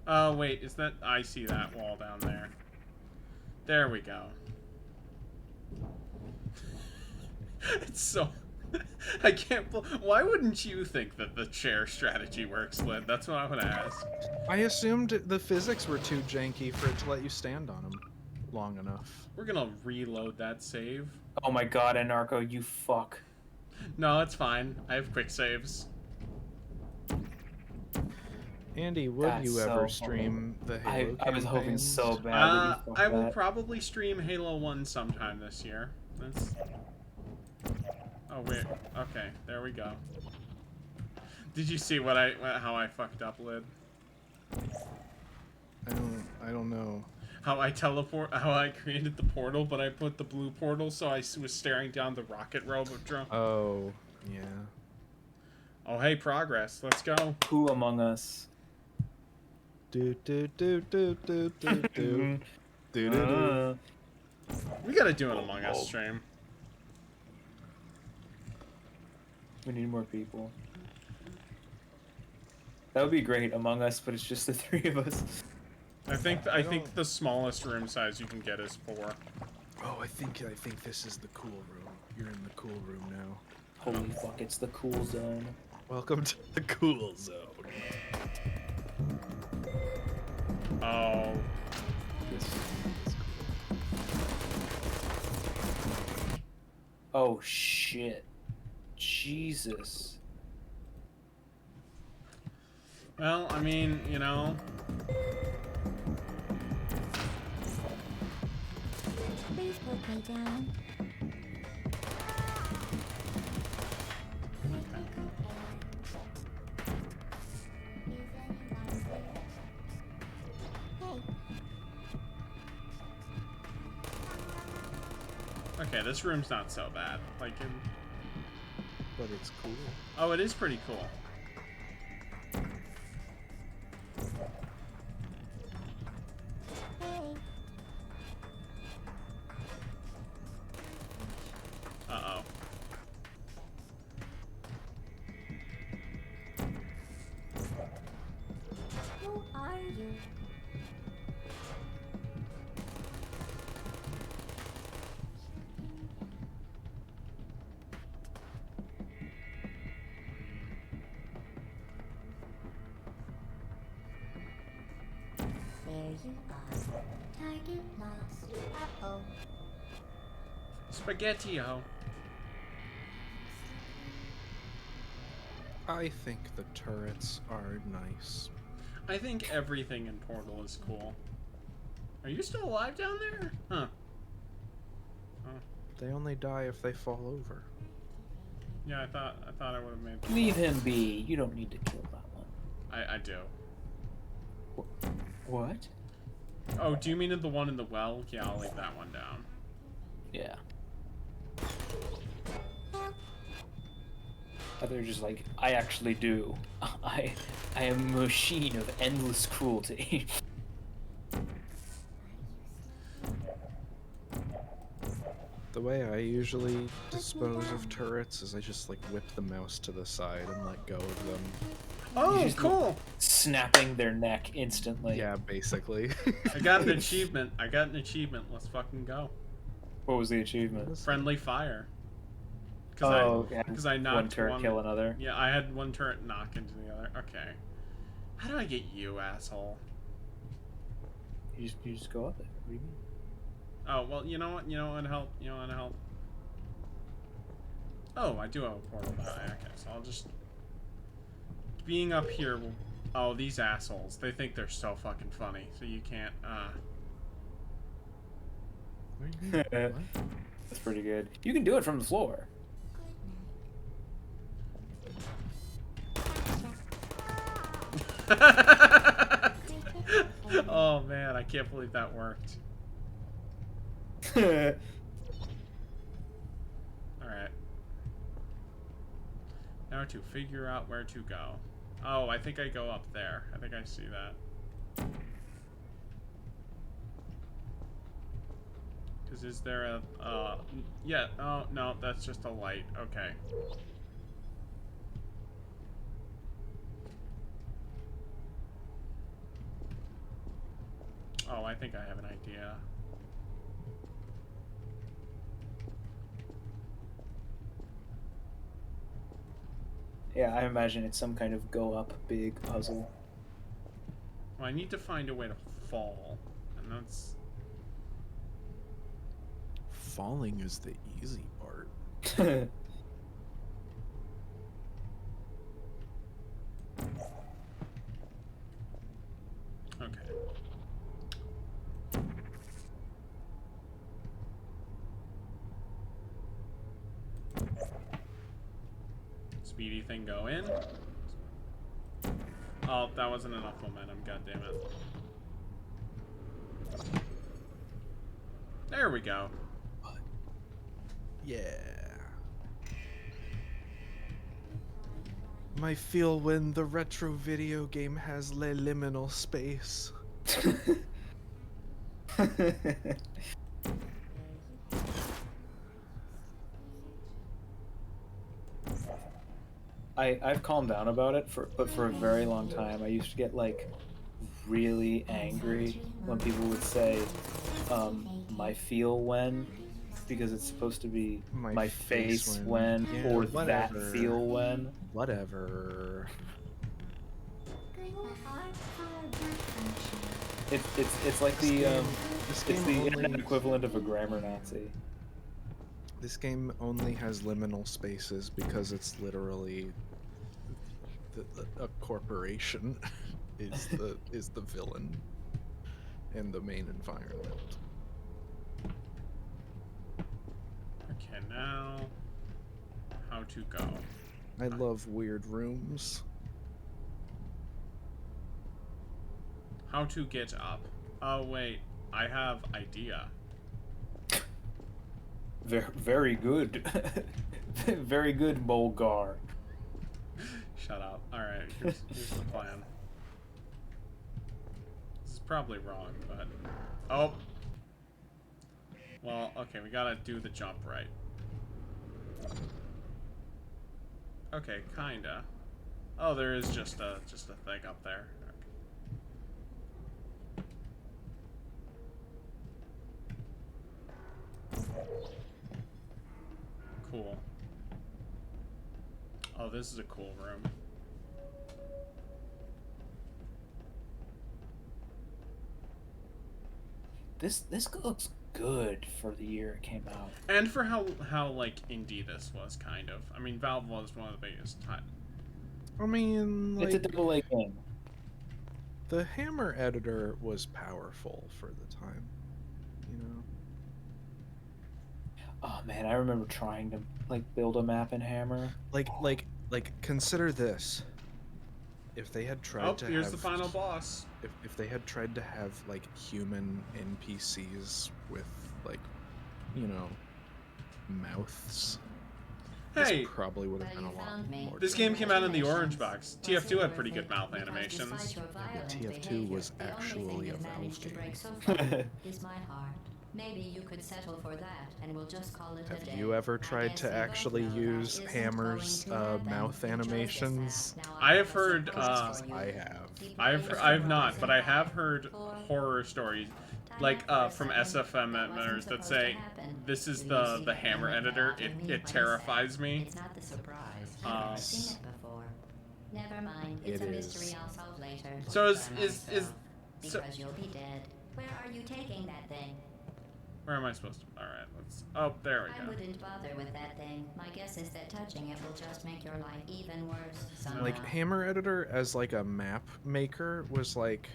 Oh wait, is that? I see that wall down there. There we go. It's so. I can't. Why wouldn't you think that the chair strategy works, Lid? That's what I want to ask. I assumed the physics were too janky for it to let you stand on them long enough. We're gonna reload that save. Oh my god, Anarcho, you fuck. No, it's fine. I have quick saves. Andy, would That's you so ever funny. stream the Halo I was hoping campaigns? so bad that you fucked I will that. probably stream Halo 1 sometime this year. That's. Oh wait. Okay, there we go. Did you see how I fucked up, Lid? I don't know. How I created the portal, but I put the blue portal, so I was staring down the rocket robe of drone. Oh, yeah. Oh hey, progress. Let's go. Who among us? Do do do do do do do do do do. We gotta do an Among Us stream. We need more people. That would be great Among Us, but it's just the three of us. I think the smallest room size you can get is 4. Oh, I think this is the cool room. You're in the cool room now. Holy fuck, it's the cool zone. Welcome to the cool zone. Oh. This is cool. Oh shit. Jesus. Well, I mean, you know. Please put me down. Okay, this room's not so bad. Like, But it's cool. oh, it is pretty cool. Hey. Uh-oh. Who are you? There you are. Target lost. Uh-oh. Spaghetti-o. I think the turrets are nice. I think everything in Portal is cool. Are you still alive down there? Huh. They only die if they fall over. Yeah, I thought I would have made. Leave him be. You don't need to kill that one. I do. What? Oh, do you mean the one in the well? Yeah, I'll leave that one down. Yeah. They're just like, I actually do. I am a machine of endless cruelty. The way I usually dispose of turrets is I just like whip the mouse to the side and let go of them. Oh, just cool! Snapping their neck instantly. Yeah, basically. I got an achievement. Let's fucking go. What was the achievement? Friendly fire. Yeah. Because I knocked One turret kill another. Yeah, I had one turret knock into the other. Okay. How do I get you, asshole? You just go up there. What do you mean? Oh, well, you know what? You know what would help? You know what would help? Oh, I do have a portal die. Okay, so I'll just... being up here... Oh, these assholes. They think they're so fucking funny. So you can't, That's pretty good. You can do it from the floor. Oh, man. I can't believe that worked. Alright. Now to figure out where to go. Oh, I think I go up there. I think I see that. Because is there a... yeah, oh, no, that's just a light. Okay. Oh, I think I have an idea. Yeah, I imagine it's some kind of go up big puzzle. Well, I need to find a way to fall. And that's... Falling is the easy part. Okay. Speedy thing go in. Oh, that wasn't enough momentum. God damn it. There we go. Yeah. My feel when the retro video game has liminal space. I've calmed down about it, but for a very long time I used to get like really angry when people would say my feel when, because it's supposed to be my face when, yeah, or whatever. that feel when. Whatever. It's like the This it's game the only- internet equivalent of a grammar Nazi. This game only has liminal spaces because it's literally a corporation is the villain in the main environment. Okay, now... How to go. I love weird rooms. How to get up. Oh, wait. I have idea. Very good. Very good, Mulgar. Shut up. Alright, here's the plan. This is probably wrong, but... Oh! Well, okay, we gotta do the jump right. Okay, kinda. Oh, there is just a thing up there. Cool. Oh, this is a cool room. This looks good for the year it came out. And for how like indie this was, kind of. I mean, Valve was one of the biggest. I mean, like, It's a double-A game. the Hammer editor was powerful for the time, you know. Oh man, I remember trying to like build a map in Hammer. Like consider this. If they had tried Oh, to here's have, the final boss. if they had tried to have like human NPCs with like, you know, mouths, Hey, this probably would have been a Well, you lot found me. more. this game came out in the orange Congratulations. box. TF2 had pretty good mouth animations. Despite your violent TF2 was behavior, the only actually thing a you've Valve managed to game. break so far is my heart. Maybe you could settle for that, and we'll just call it a Have day. you ever I tried guess to we both actually know that use isn't Hammer's going to happen. mouth Enjoy this animations? nap. Now I have a heard, surprise for you. I have. Keep I've your I've not, surprise but I in have mind. heard 4, horror stories, time like out for a from second. SFM That wasn't members that supposed say to happen. this is Do you the see the that Hammer look editor. out in me It when I terrifies said me. It's not the surprise. Uh, I've seen it before. Never mind. It's It a is. mystery I'll solve later. So By is myself, so because you'll be dead. Where are you taking that thing? Where am I supposed to? Alright, let's... Oh, there we I go. wouldn't bother with that thing. My guess is that touching it will just make your life even worse somehow. Like Hammer Editor as like a map maker was like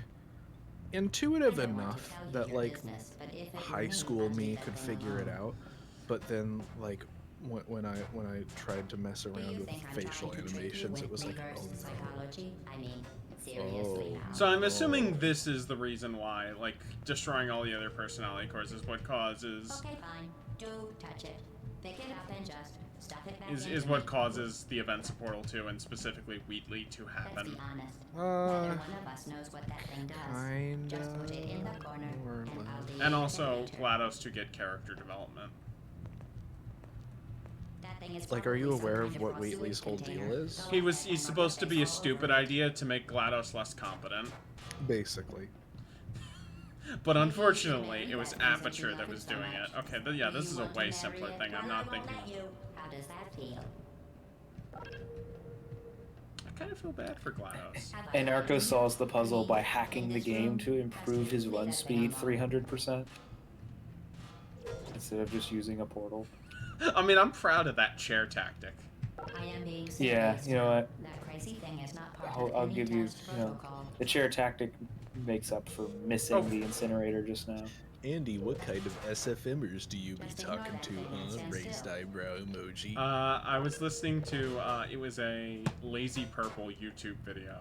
intuitive I don't want to enough tell you that your like business, but if it were high me, school I'd me leave that could thing figure it alone. out, but then like when I tried to mess Do around you with think I'm facial trying to trick you animations, it with was like, reverse oh no. psychology? I mean, seriously Oh. now. So I'm assuming this is the reason why, like, destroying all the other personality cores is what causes... Okay, fine. Do touch it. Pick it up and just stuff it back Is into what me. causes the events of Portal 2 and specifically Wheatley to Let's happen. be honest. Neither one of us knows what that thing does. Kinda, Just put it in the corner, more or and I'll less. leave And it also later. GLaDOS to get character development. That thing is Like, are you probably some aware kind of what raw Wheatley's sewage whole container. deal is? Go ahead He's and supposed to mark be a face all stupid over it. idea to make GLaDOS less competent. Basically. But Maybe unfortunately, maybe it was that means that you Aperture love that it was so doing much. it. Okay, but yeah, Do this you is a want to way marry simpler it? thing. I'm Well, not I won't thinking... let you. How does that feel? I kind of feel bad for GLaDOS. Have I Anarcho done solves the puzzle anything by in hacking the this game room? to improve Trust me, his leave run that thing speed alone. 300% instead of just using a portal. I mean, I'm proud of that chair tactic. I am being Yeah, serious you know now. what? That crazy thing is not part I'll of any give you, test you know, protocol. the chair tactic makes up for missing Oh. the incinerator just now. Andy, what kind of SFMers do you be Just ignore talking that to, thing and huh? stand Raised still. eyebrow emoji. I was listening to, it was a Lazy Purple YouTube video.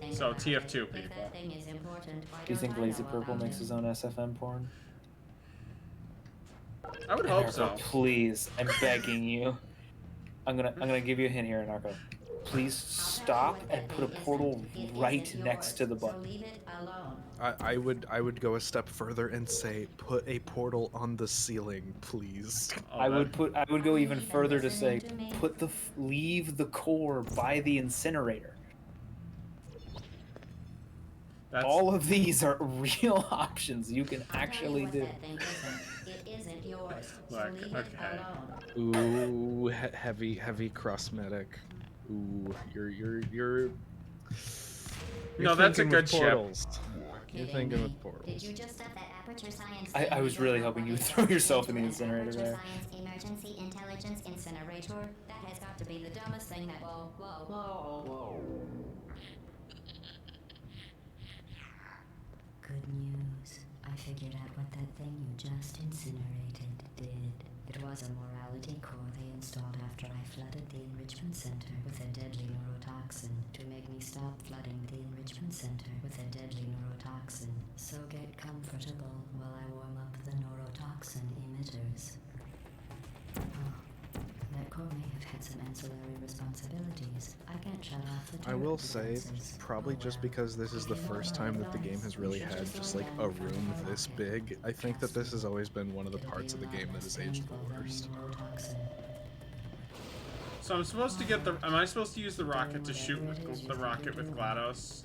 Think So, about TF2 it. people. If that thing is important, why Do you don't think I Lazy know Purple about makes it? his own SFM porn? I would hope Anarcho, so. please, I'm begging you. I'm gonna give you a hint here, Anarcho. Please I'll tell you stop what and that put a thing portal isn't. It right isn't next yours, to the so button. leave it alone. I would go a step further and say put a portal on the ceiling, please. Oh, I that- would go Are you even even further to say listening to me? leave the core by the incinerator. that's... All of these are real options you can I'll actually tell you do. what that thing isn't. It isn't yours, so Look, leave okay. it alone. Ooh, heavy crossmetic. Ooh, you're No, that's a thinking good with ship. portals. You're Kidding thinking me. with portals. Did you just stuff that Aperture Science I thing was you really don't know hoping what you would it throw is yourself in into the an incinerator Aperture there. Science Emergency Intelligence Incinerator? That has got to be the dumbest thing that... Whoa. Good news. I figured out what that thing you just incinerated did. It was a morality core they installed after I flooded the enrichment center with a deadly neurotoxin to make me stop flooding the enrichment center with a deadly neurotoxin. So get comfortable while I warm up the neurotoxin emitters. Oh, that core may have had some ancillary responsibilities. I can't shut off the I will turret say, defenses. probably Oh just well. because this is the first time that the game has really had just like a room this big, I think that this has always been one of the parts of the game that has aged the worst. So I'm supposed to get the... Am I supposed to use the rocket to shoot the rocket with GLaDOS?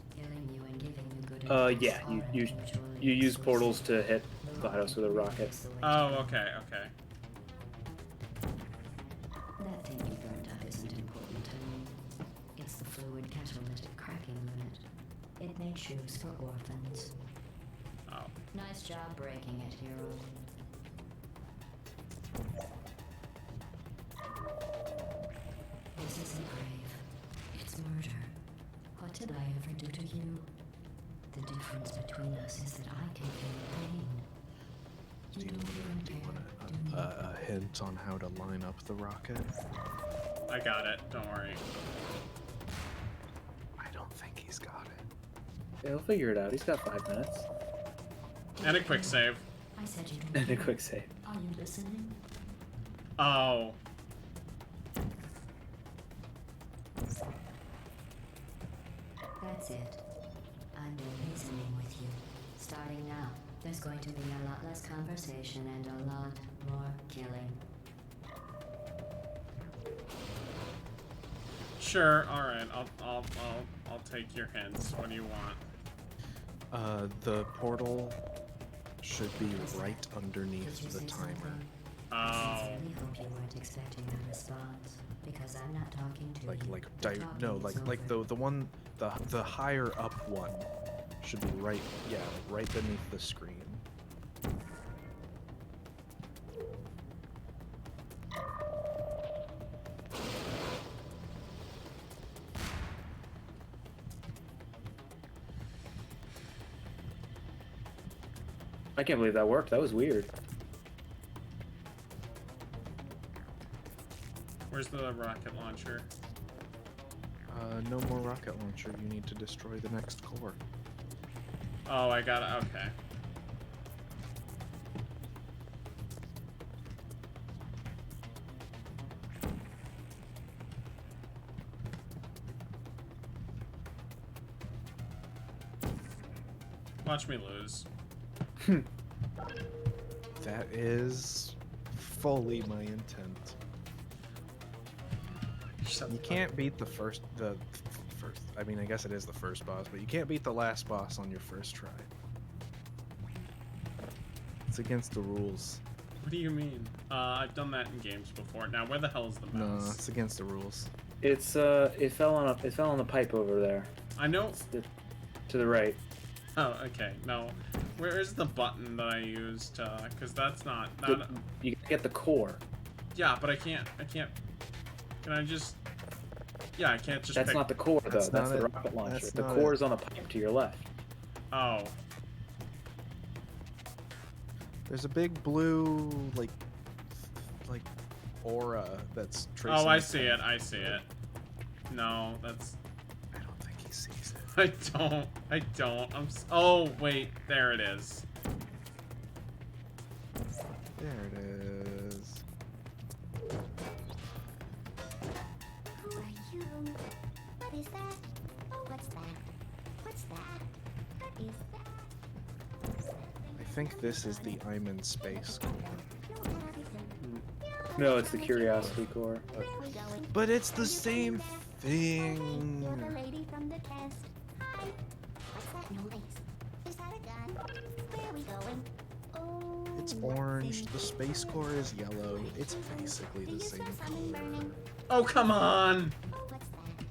Yeah, you use portals to hit GLaDOS with a rocket. Oh, okay. That thing you burned up isn't important to me. It's the fluid catalytic cracking unit. It made shoes for orphans. Oh. Nice job breaking it, hero. This isn't grave. It's murder. What did I ever do to you? The difference between us is that I can feel pain. You don't even care, do you? A hint on how to line up the rocket? I got it. Don't worry. I don't think he's got it. Yeah, he'll figure it out. He's got 5 minutes. And a quick save. I said you don't And a care. quick save. Are you listening? Oh. That's it. I'm done reasoning with you. Starting now, there's going to be a lot less conversation and a lot more killing. Sure. All right. I'll take your hints. What do you want? The portal should be right underneath Did you the say timer. something? Oh. I sincerely hope you weren't expecting a response, because I'm not talking to you. The talking is the one, the higher up one should be right, yeah, right beneath the screen. I can't believe that worked. That was weird. Where's the rocket launcher? No more rocket launcher. You need to destroy the next core. Oh, I got it. Okay. Watch me lose. That is fully my intent. You can't beat the first. I mean, I guess it is the first boss, but you can't beat the last boss on your first try. It's against the rules. What do you mean? I've done that in games before. Now, where the hell is the No, mouse? it's against the rules. It's it fell on a pipe over there. I know. To the right. Oh, okay. No. Where is the button that I used? Because that's not. You get the core. Yeah, but I can't. Can I just? Yeah, I can't just. That's pick... not the core though. That's That's not the it. rocket launcher. That's The not core it. is on the pipe to your left. Oh. There's a big blue like aura that's tracing. Oh, I the see path. it. I see it. No, that's. I don't think he sees it. I don't. Oh, wait. There it is. There it is. Who are you? What is that? Oh, what's that? What's that? What is that? I think this is the I'm in space core. No, it's the curiosity core. But it's the same thing. You're the lady from the test. Hi. What's that noise? Is that a gun? Where are we going? Oh. It's orange. The space core is yellow. It's basically Do the you same smell something color. burning? Oh, come on. Oh, what's that?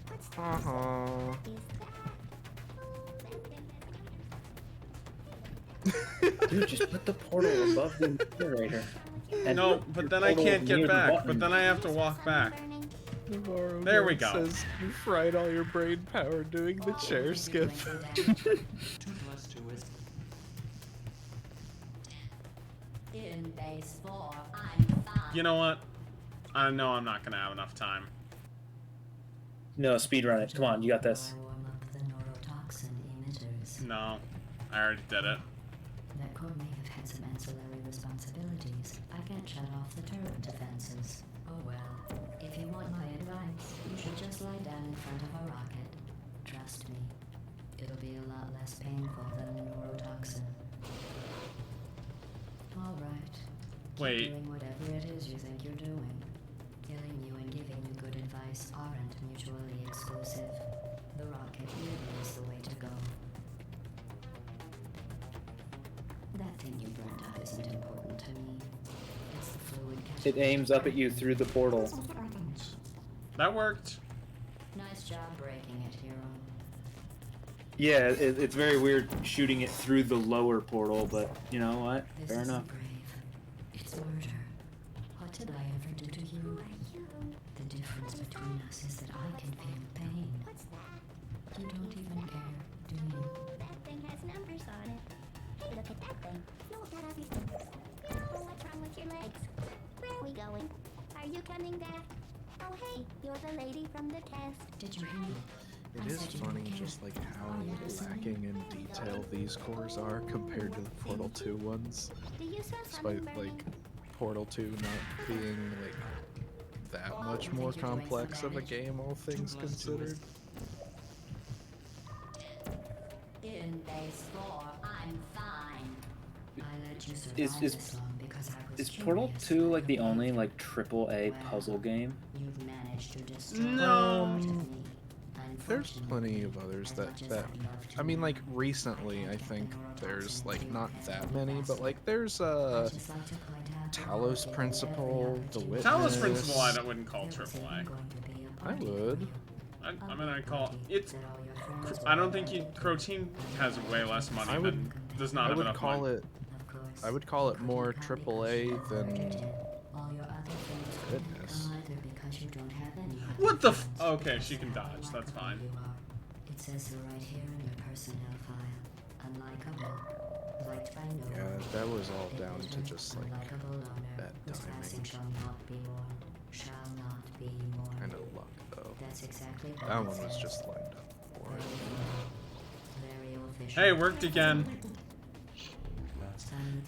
What's that? Uh-huh. Is that? Dude, just put the portal above the incinerator. And No, put but your then I portal can't near get the back. button. But then I have to walk back. There we go. Says you fried all your brain power doing the chair skip. In base 4, I'm fine. You know what? I know I'm not gonna have enough time. No, speedrun it. Come on, you got this. Warm up the neurotoxin emitters. No, I already did it. That core may have had some ancillary responsibilities. I can't shut off the turret defenses. Oh well. If you want my advice, you should just lie down in front of a rocket. Trust me, it'll be a lot less painful than the neurotoxin. All right. Keep Wait. doing whatever it is you think you're doing. Killing you and giving you good advice aren't mutually exclusive. The rocket really is the way to go. That thing you burned up isn't important to me. It's the fluid It aims up at you through the portal. That worked. Nice job breaking it, hero. Yeah, it's very weird shooting it through the lower portal, but you know what? This Fair isn't enough. brave. It's murder. What did I ever do to you? The difference between us is that I can feel pain. What's that? You don't even care, do you? That thing has numbers on it. Hey, look at that thing. No, that everything. Oh, what's wrong with your legs? Where are we going? Are you coming back? Oh, hey, you're the lady from the test. Did you hear me? It is funny just like how lacking in detail these cores are compared to the Portal 2 ones. Do you smell something Despite burning? like Portal 2 not being like that much more complex of a game, all things considered. In base 4, I'm fine. I let you survive Is this long because I was Is Portal curious 2 by like the your only behavior. like triple-A puzzle game? You've managed to destroy No. part of me. There's plenty of others that I mean, like recently I think there's like not that many, but like there's Talos Principle, The Witness. Talos Principle I wouldn't call AAA. I would. I mean, I'd call it. I don't think Croteam has way less money I would- than does not I have would enough call money. it. I would call it more AAA than Witness. What the f- Okay, she can dodge, that's fine. It says so right here in your personnel file. Unlikable. Liked by no Yeah, one. that was all It down to lived an just like unlikable owner, bad whose timing. passing shall not be mourned, shall not be mourned. kind of luck though. That's exactly what That it one was says. just lined up for Very it. formal, very official. Hey, it worked again. Salute.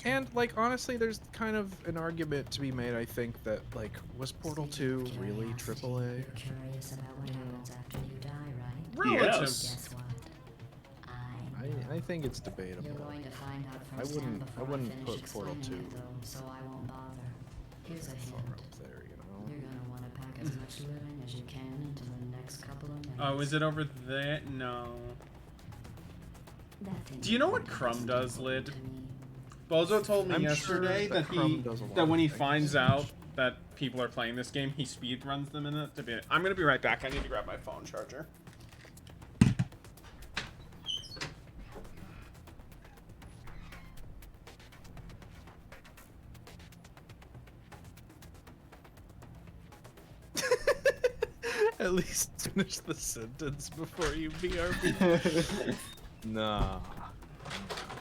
And like honestly, there's kind of an argument to be made. I think that like was Portal 2 really Curiosity. AAA? You're curious about what happens after you die, right? Relative. Yes. Guess what? I know. I think it's You're debatable. going to find out I firsthand wouldn't- I before wouldn't finish put Portal explaining 2 it, though, so I won't bother. Here's a Far hint. up there, you know. You're gonna want to pack as much living as you can into the next couple of minutes. Oh, is it over there? No. That thing Do you know what is Crumb does, Lid? to me. Bozo told me I'm yesterday sure that Crumb does a lot when of he things. finds out that people are playing this game, he speed runs them in it to be. I'm gonna be right back. I need to grab my phone charger. At least finish the sentence before you BRB. Nah.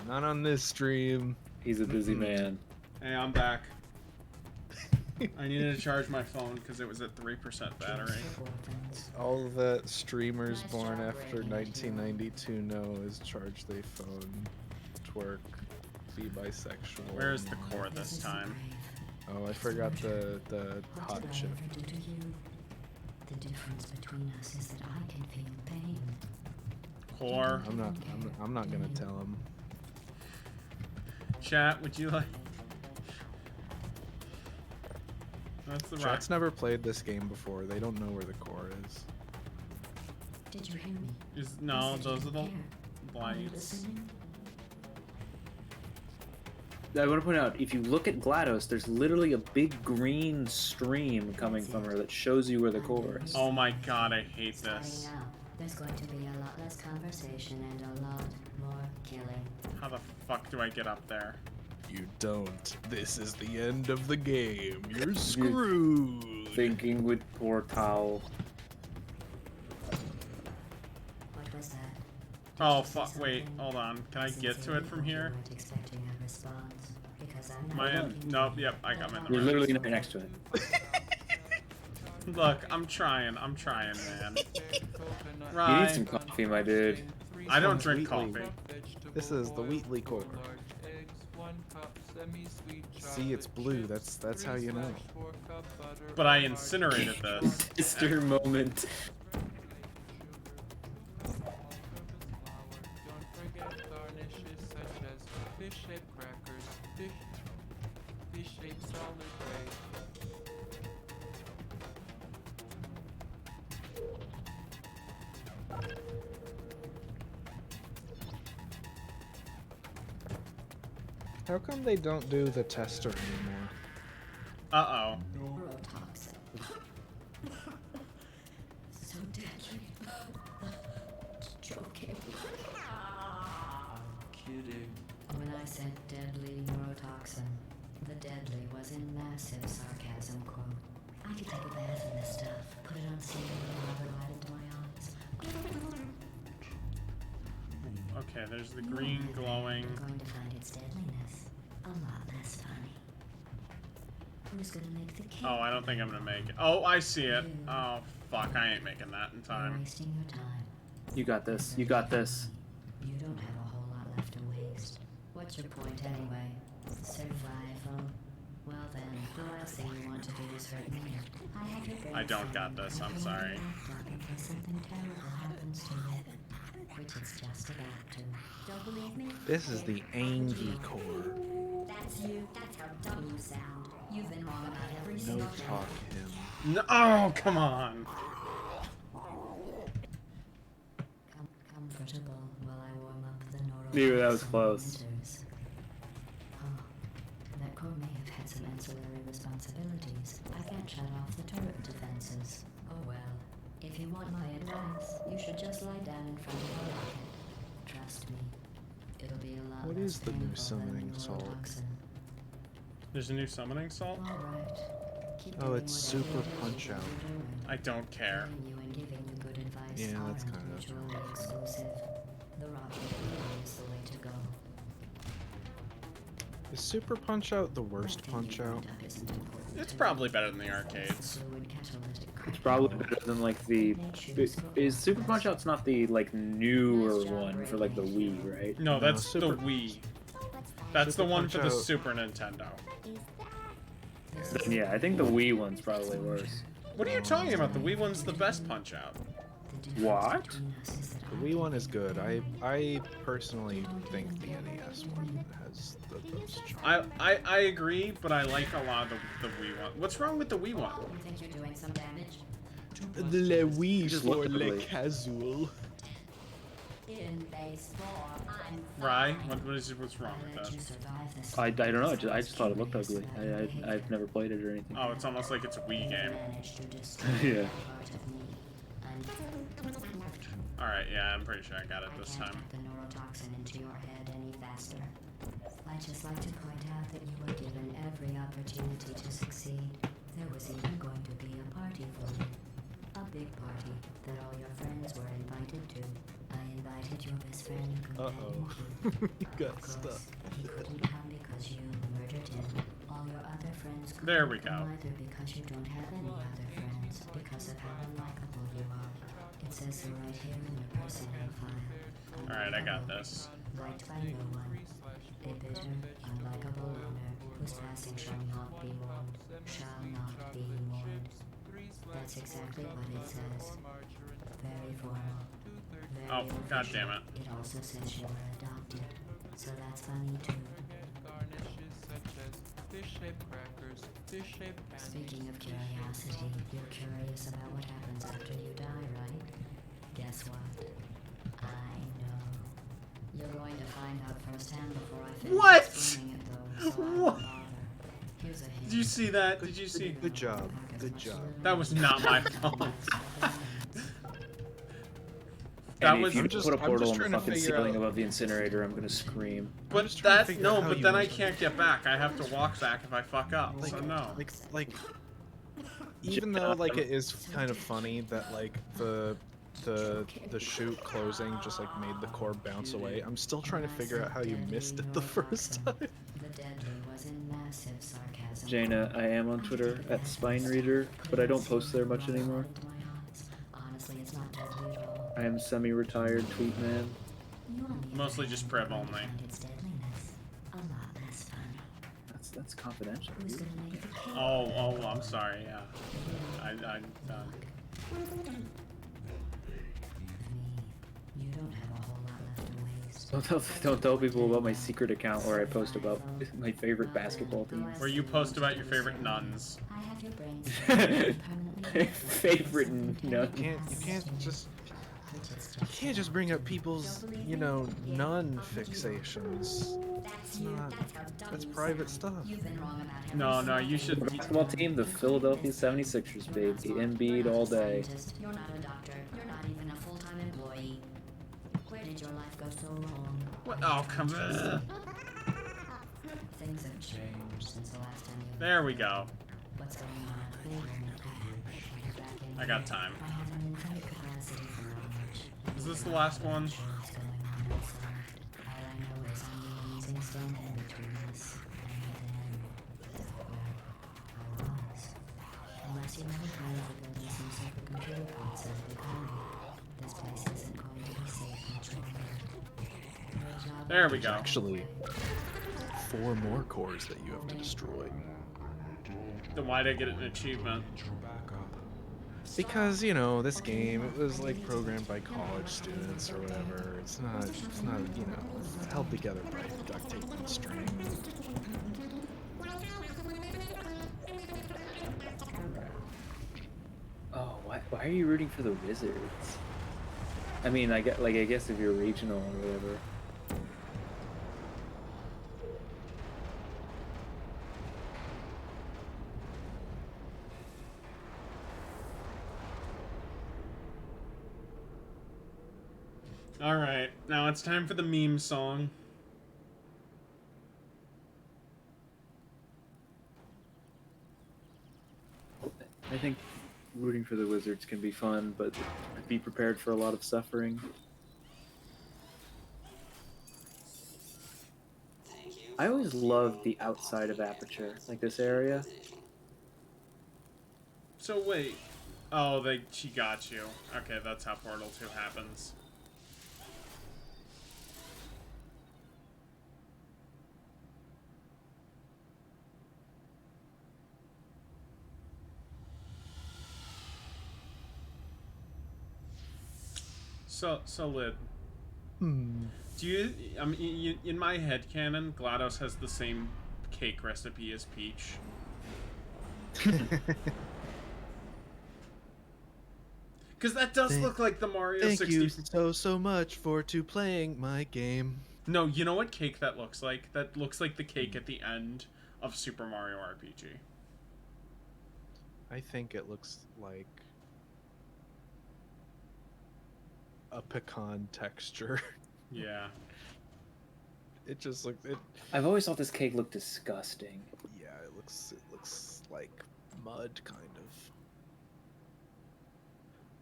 Not on this stream. He's a busy man. Hey, I'm back. I needed to charge my phone because it was at 3% battery. Orphans. All that streamers Nice born job after breaking it, hero. 1992 know is charge they phone, twerk, be bisexual. Where's the and- core This this is time? grave. Oh, I forgot the What hot did chip. I ever do to you? The difference between us is that I can feel pain. Core. I'm not gonna tell him. Chat, would you like? That's the rock. Chat's never played this game before. They don't know where the core is. Did you hear me? No, You said those you are the didn't care. Are you lights. listening? I want to point out, if you look at GLaDOS, there's literally a big green stream coming from her that shows you where the core is. Oh my god, I hate Starting this. now, there's going to be a lot less conversation and a lot more killing. How the fuck do I get up there? You don't. This is the end of the game. You're screwed. Thinking with poor towel. What was that? Oh Did you say fuck! Wait, something? hold on. Can I get to it from Sincerely here? hope you weren't expecting a response, because I'm not My looking to nope. be Yep, I got my the You're number. literally right next to it. Look, I'm trying, man. You Right. need some coffee, my dude. I don't one's drink Wheatley. coffee. This is the Wheatley core. See, it's blue. That's how you know. But I incinerated this. Sister moment. How come they don't do the tester anymore? Uh neurotoxin. So deadly. Joking. Kidding. When I said deadly neurotoxin, the deadly was in massive sarcasm quote. I could take a bath in this stuff, put it on steam, and rub it right into my eyes. oh. Okay, there's the green glowing. You're going to find its deadliness a lot less funny. Who's gonna make the cake? Oh, I don't think I'm gonna make it. Oh, I see it. Oh, fuck, I ain't making that in You're time. wasting your time. You got this. You got this. You don't have a whole lot left to waste. What's your point anyway? Survival. Well then, the last thing you want to do is hurt me. I have your I don't girlfriend, got this, and I'm I sorry. act up in case something terrible happens to you. Which it's just about to. Don't believe me? This is the Angie core. That's you. That's how dumb you sound. You've been wrong about every No single thing. talk him. No, oh, come on. Comfortable while I warm up the neurotoxin. Dude, that was close. emitters. Oh, that core may have had some ancillary responsibilities. I can't shut off the turret defenses. Oh well. If you want my advice, you should just lie down in front of a rocket. Trust me. It'll be a lot What less is the new painful than summoning salt? neurotoxin. There's a new summoning salt? All right. Keep Oh, doing it's whatever Super it is Punch you're Out. doing. I don't care. Telling you and giving you good advice Yeah, that's aren't kind of- mutually exclusive. The rocket is the way to go. Is Super Punch Out the worst Punch Out? It's probably better than the arcades. It's probably better than like the. Is Super Punch Out's not the like newer one for like the Wii, right? No, No, that's Super- the Wii. That's the Super one for the Punch-Out- Super Nintendo. Then, yeah, I think the Wii one's probably worse. What are you talking about? The Wii one's the best Punch Out. What? The Wii one is good. I personally think the NES one has the most charm. I agree, but I like a lot of the Wii one. What's wrong with the Wii one? You think you're doing some damage? The Wii Just for look le ugly. casual. In base 4, I'm Rye, fine. what's wrong I with let you that? survive this I don't know. fight. I just thought it looked ugly. I've never played it or anything. Oh, it's almost like it's a Wii game. Managed to destroy Yeah. part of me. Alright, yeah, I'm pretty sure I got it this I time. can't get the neurotoxin into your head any faster. I'd just like to point out that you were given every opportunity to succeed. There was even going to be a party for you. A big party that all your friends were invited to. I invited your best friend and companion. You Of got course, stuck. he couldn't come because you murdered him. All your other friends couldn't There we come go. either because you don't have any other friends because of how unlikable you are. It says so right here in your personnel file. Alright, I got this. Liked by no one. A bitter, unlikable loner whose passing shall not be mourned. Shall not be mourned. That's exactly what it says. Very formal. Very Oh, god official. damn it. It also says you were adopted. So that's funny too. Speaking of curiosity, you're curious about what happens after you die, right? Guess what? I know. You're going to find out firsthand before I finish What? explaining it, though, so I won't What? bother. Here's a hint. Did you see that? Did you see? Good job. Good job. That was not my fault. That And was, if you I'm just- put a I'm portal just in the trying to fucking figure ceiling out- above the incinerator, I'm gonna scream. but just trying to that's figure out no, how but you then I use it. can't get back. I have to walk back if I fuck up. So no. Like, even though like it is kind of funny that like the chute closing just like made the core bounce away, I'm still trying to figure out how you missed it the first time. The deadly was in massive sarcasm. Jaina, I am on Twitter at SpineReader, but I don't post there much anymore. Honestly, it's not deadly at all. I am semi-retired tweet man. You on the Mostly other just hand, Preb might only. find its deadliness a lot less fun. That's confidential. Who's dude. gonna make the cake? Oh, I'm sorry. Yeah, You don't have a whole lot left to waste. Don't tell people about my secret account where I post about my favorite basketball teams. where you post about your favorite nuns. I have your brains permanently Favorite You can't just bring up people's, you know, nun fixations. That's private stuff. You've been wrong about him. No, you should. Basketball team, the Philadelphia 76ers, baby. Embiid all day. You're not a doctor. You're not even a full-time employee. Where did your life go so wrong? What? Oh, come on. Things have changed since the last time you. There we go. What's going on? You're back in. I got time. I have an infinite capacity for knowledge. Is this the last one? What's going on outside? All I know is I'm the amazing stand-in between us and them. Well, I was. Unless you never tried to building some supercomputer pods as a hurry, this place isn't going to be safe much longer. Your job There we go. Actually, 4 more cores that you have to destroy. Then why'd I get an achievement? Because, you know, this game, it was like programmed by college students or whatever. It's not, you know, it's held together by duct tape and string. Oh, why are you rooting for the Wizards? I mean, I guess if you're regional or whatever. Alright, now it's time for the meme song. I think rooting for the Wizards can be fun, but be prepared for a lot of suffering. Thank you. I always loved the outside of Aperture, like this area. So wait. Oh, she got you. Okay, that's how Portal 2 happens. So Lid. Do you? I mean, in my head canon, GLaDOS has the same cake recipe as Peach. Because that does look like the Mario Thank 60. you so much for playing my game. No, you know what cake that looks like? That looks like the cake at the end of Super Mario RPG. I think it looks like a pecan texture. Yeah. It just looks it. I've always thought this cake looked disgusting. Yeah, it looks like mud, kind of.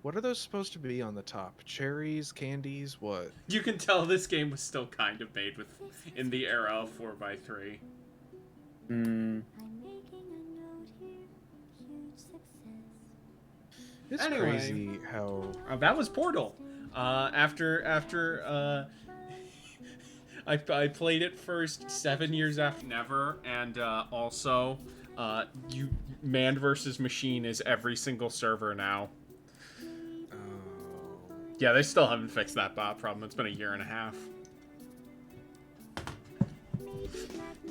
What are those supposed to be on the top? Cherries, candies, what? You can tell this game was still kind of made with in the era of 4x3. Hmm. I'm making a note here. Huge success. It's Anyway. crazy how That was Portal. After I played it first 7 years after Never, and also you Man versus Machine is every single server now. Yeah, they still haven't fixed that bot problem. It's been a year and a half.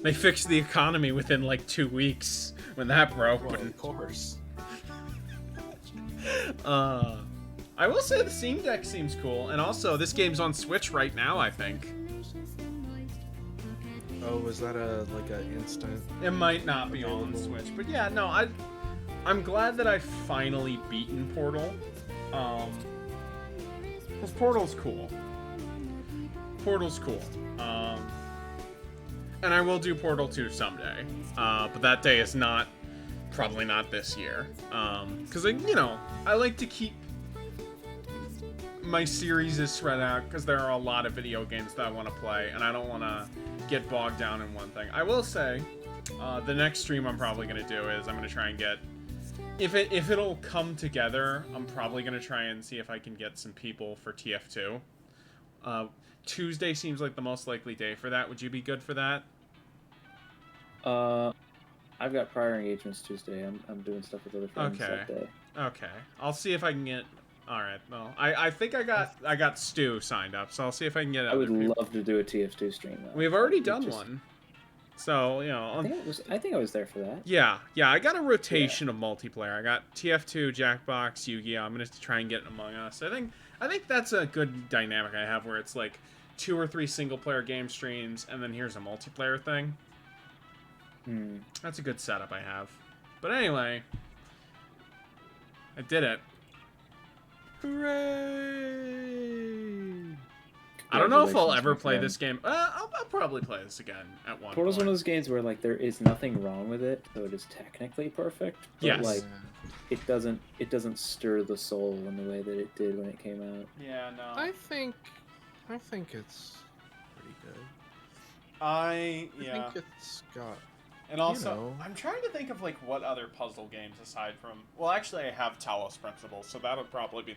They fixed the economy within like 2 weeks when that broke. well, but of course. I will say the Steam Deck seems cool, and also this game's on Switch right now, I think. Oh, was that a instant? It might not be on Switch, but yeah, no, I'm glad that I've finally beaten Portal. Because Portal's cool. Portal's cool. And I will do Portal 2 someday. But that day is probably not this year. Because, I like to keep my series is spread out because there are a lot of video games that I want to play, and I don't want to get bogged down in one thing. I will say, the next stream I'm probably going to do is I'm going to try and get... If it'll come together, I'm probably going to try and see if I can get some people for TF2. Tuesday seems like the most likely day for that. Would you be good for that? I've got prior engagements Tuesday. I'm doing stuff with other friends that day. Okay. I'll see if I can get... Alright, well, I think I got Stu signed up, so I'll see if I can get I other would people. love to do a TF2 stream, though. We've already done one. So, I think I was there for that. Yeah, I got a rotation of multiplayer. I got TF2, Jackbox, Yu-Gi-Oh! I'm gonna try and get Among Us. I think that's a good dynamic I have where it's like 2 or 3 single-player game streams, and then here's a multiplayer thing. That's a good setup I have. But anyway, I did it. Hooray! I don't know if I'll Congratulations, ever my play friend. this game. I'll probably play this again at one Portal's point. one of those games where like there is nothing wrong with it, so it is technically perfect. But Yes. like it doesn't stir the soul in the way that it did when it came out. Yeah, no. I think it's pretty good. I think it's got. And also, know. I'm trying to think of like what other puzzle games aside from. Well, actually, I have Talos Principle, so that would probably be.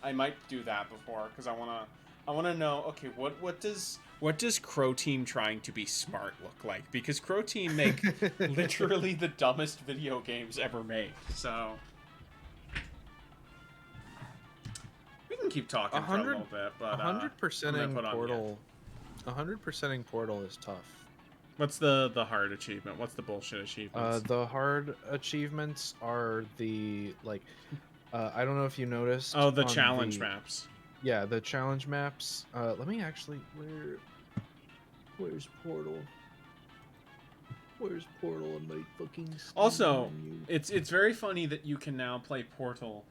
I might do that before because I wanna know. Okay, what does Crow Team trying to be smart look like? Because Crow Team make literally the dumbest video games ever made. So we can keep talking for a little bit, but 100%ing put on Portal. 100%ing Portal is tough. What's the hard achievement? What's the bullshit achievements? The hard achievements are the I don't know if you noticed. Oh, the on challenge maps. Yeah, the challenge maps. Let me actually. Where's Portal? Where's Portal on my fucking Steam Also, menu? it's very funny that you can now play Portal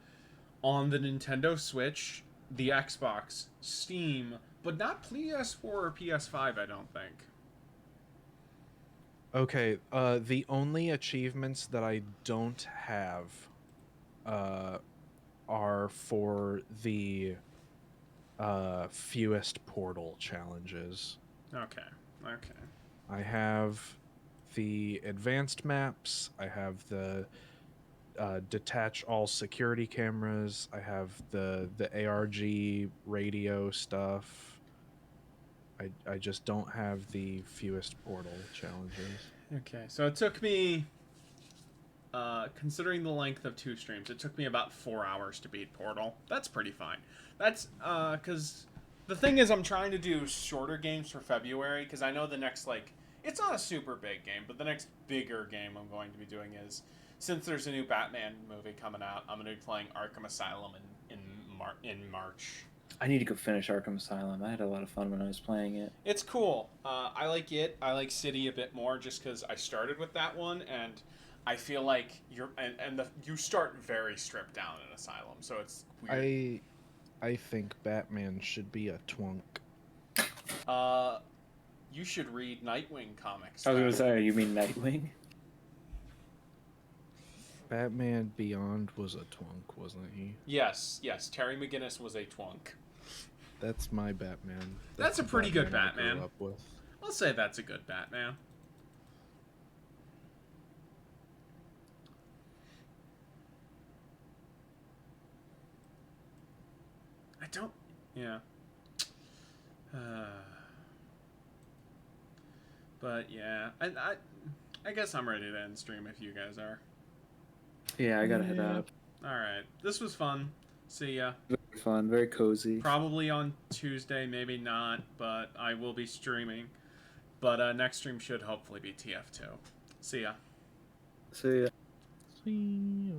on the Nintendo Switch, the Xbox, Steam, but not PS4 or PS5, I don't think. Okay, the only achievements that I don't have are for the fewest Portal challenges. Okay. I have the advanced maps. I have the detach all security cameras. I have the ARG radio stuff. I just don't have the fewest portal challenges. Okay, so it took me, considering the length of 2 streams, it took me about 4 hours to beat Portal. That's pretty fine. That's, because the thing is I'm trying to do shorter games for February, because I know the next, like, it's not a super big game, but the next bigger game I'm going to be doing is, since there's a new Batman movie coming out, I'm going to be playing Arkham Asylum in March. I need to go finish Arkham Asylum. I had a lot of fun when I was playing it. It's cool. I like it. I like City a bit more just because I started with that one, and I feel like you start very stripped down in Asylum, so it's weird. I think Batman should be a twunk. You should read Nightwing comics. I was gonna say, you mean Nightwing? Batman Beyond was a twunk, wasn't he? Yes. Terry McGinnis was a twunk. That's my Batman. That's a the pretty good I Batman. grew up with. I'll say that's a good Batman. I don't... Yeah. But yeah, I guess I'm ready to end stream if you guys are. Yeah, I gotta head out. Alright, this was fun. See ya. Very fun, very cozy. Probably on Tuesday, maybe not, but I will be streaming. But next stream should hopefully be TF2. See ya. See ya. See ya.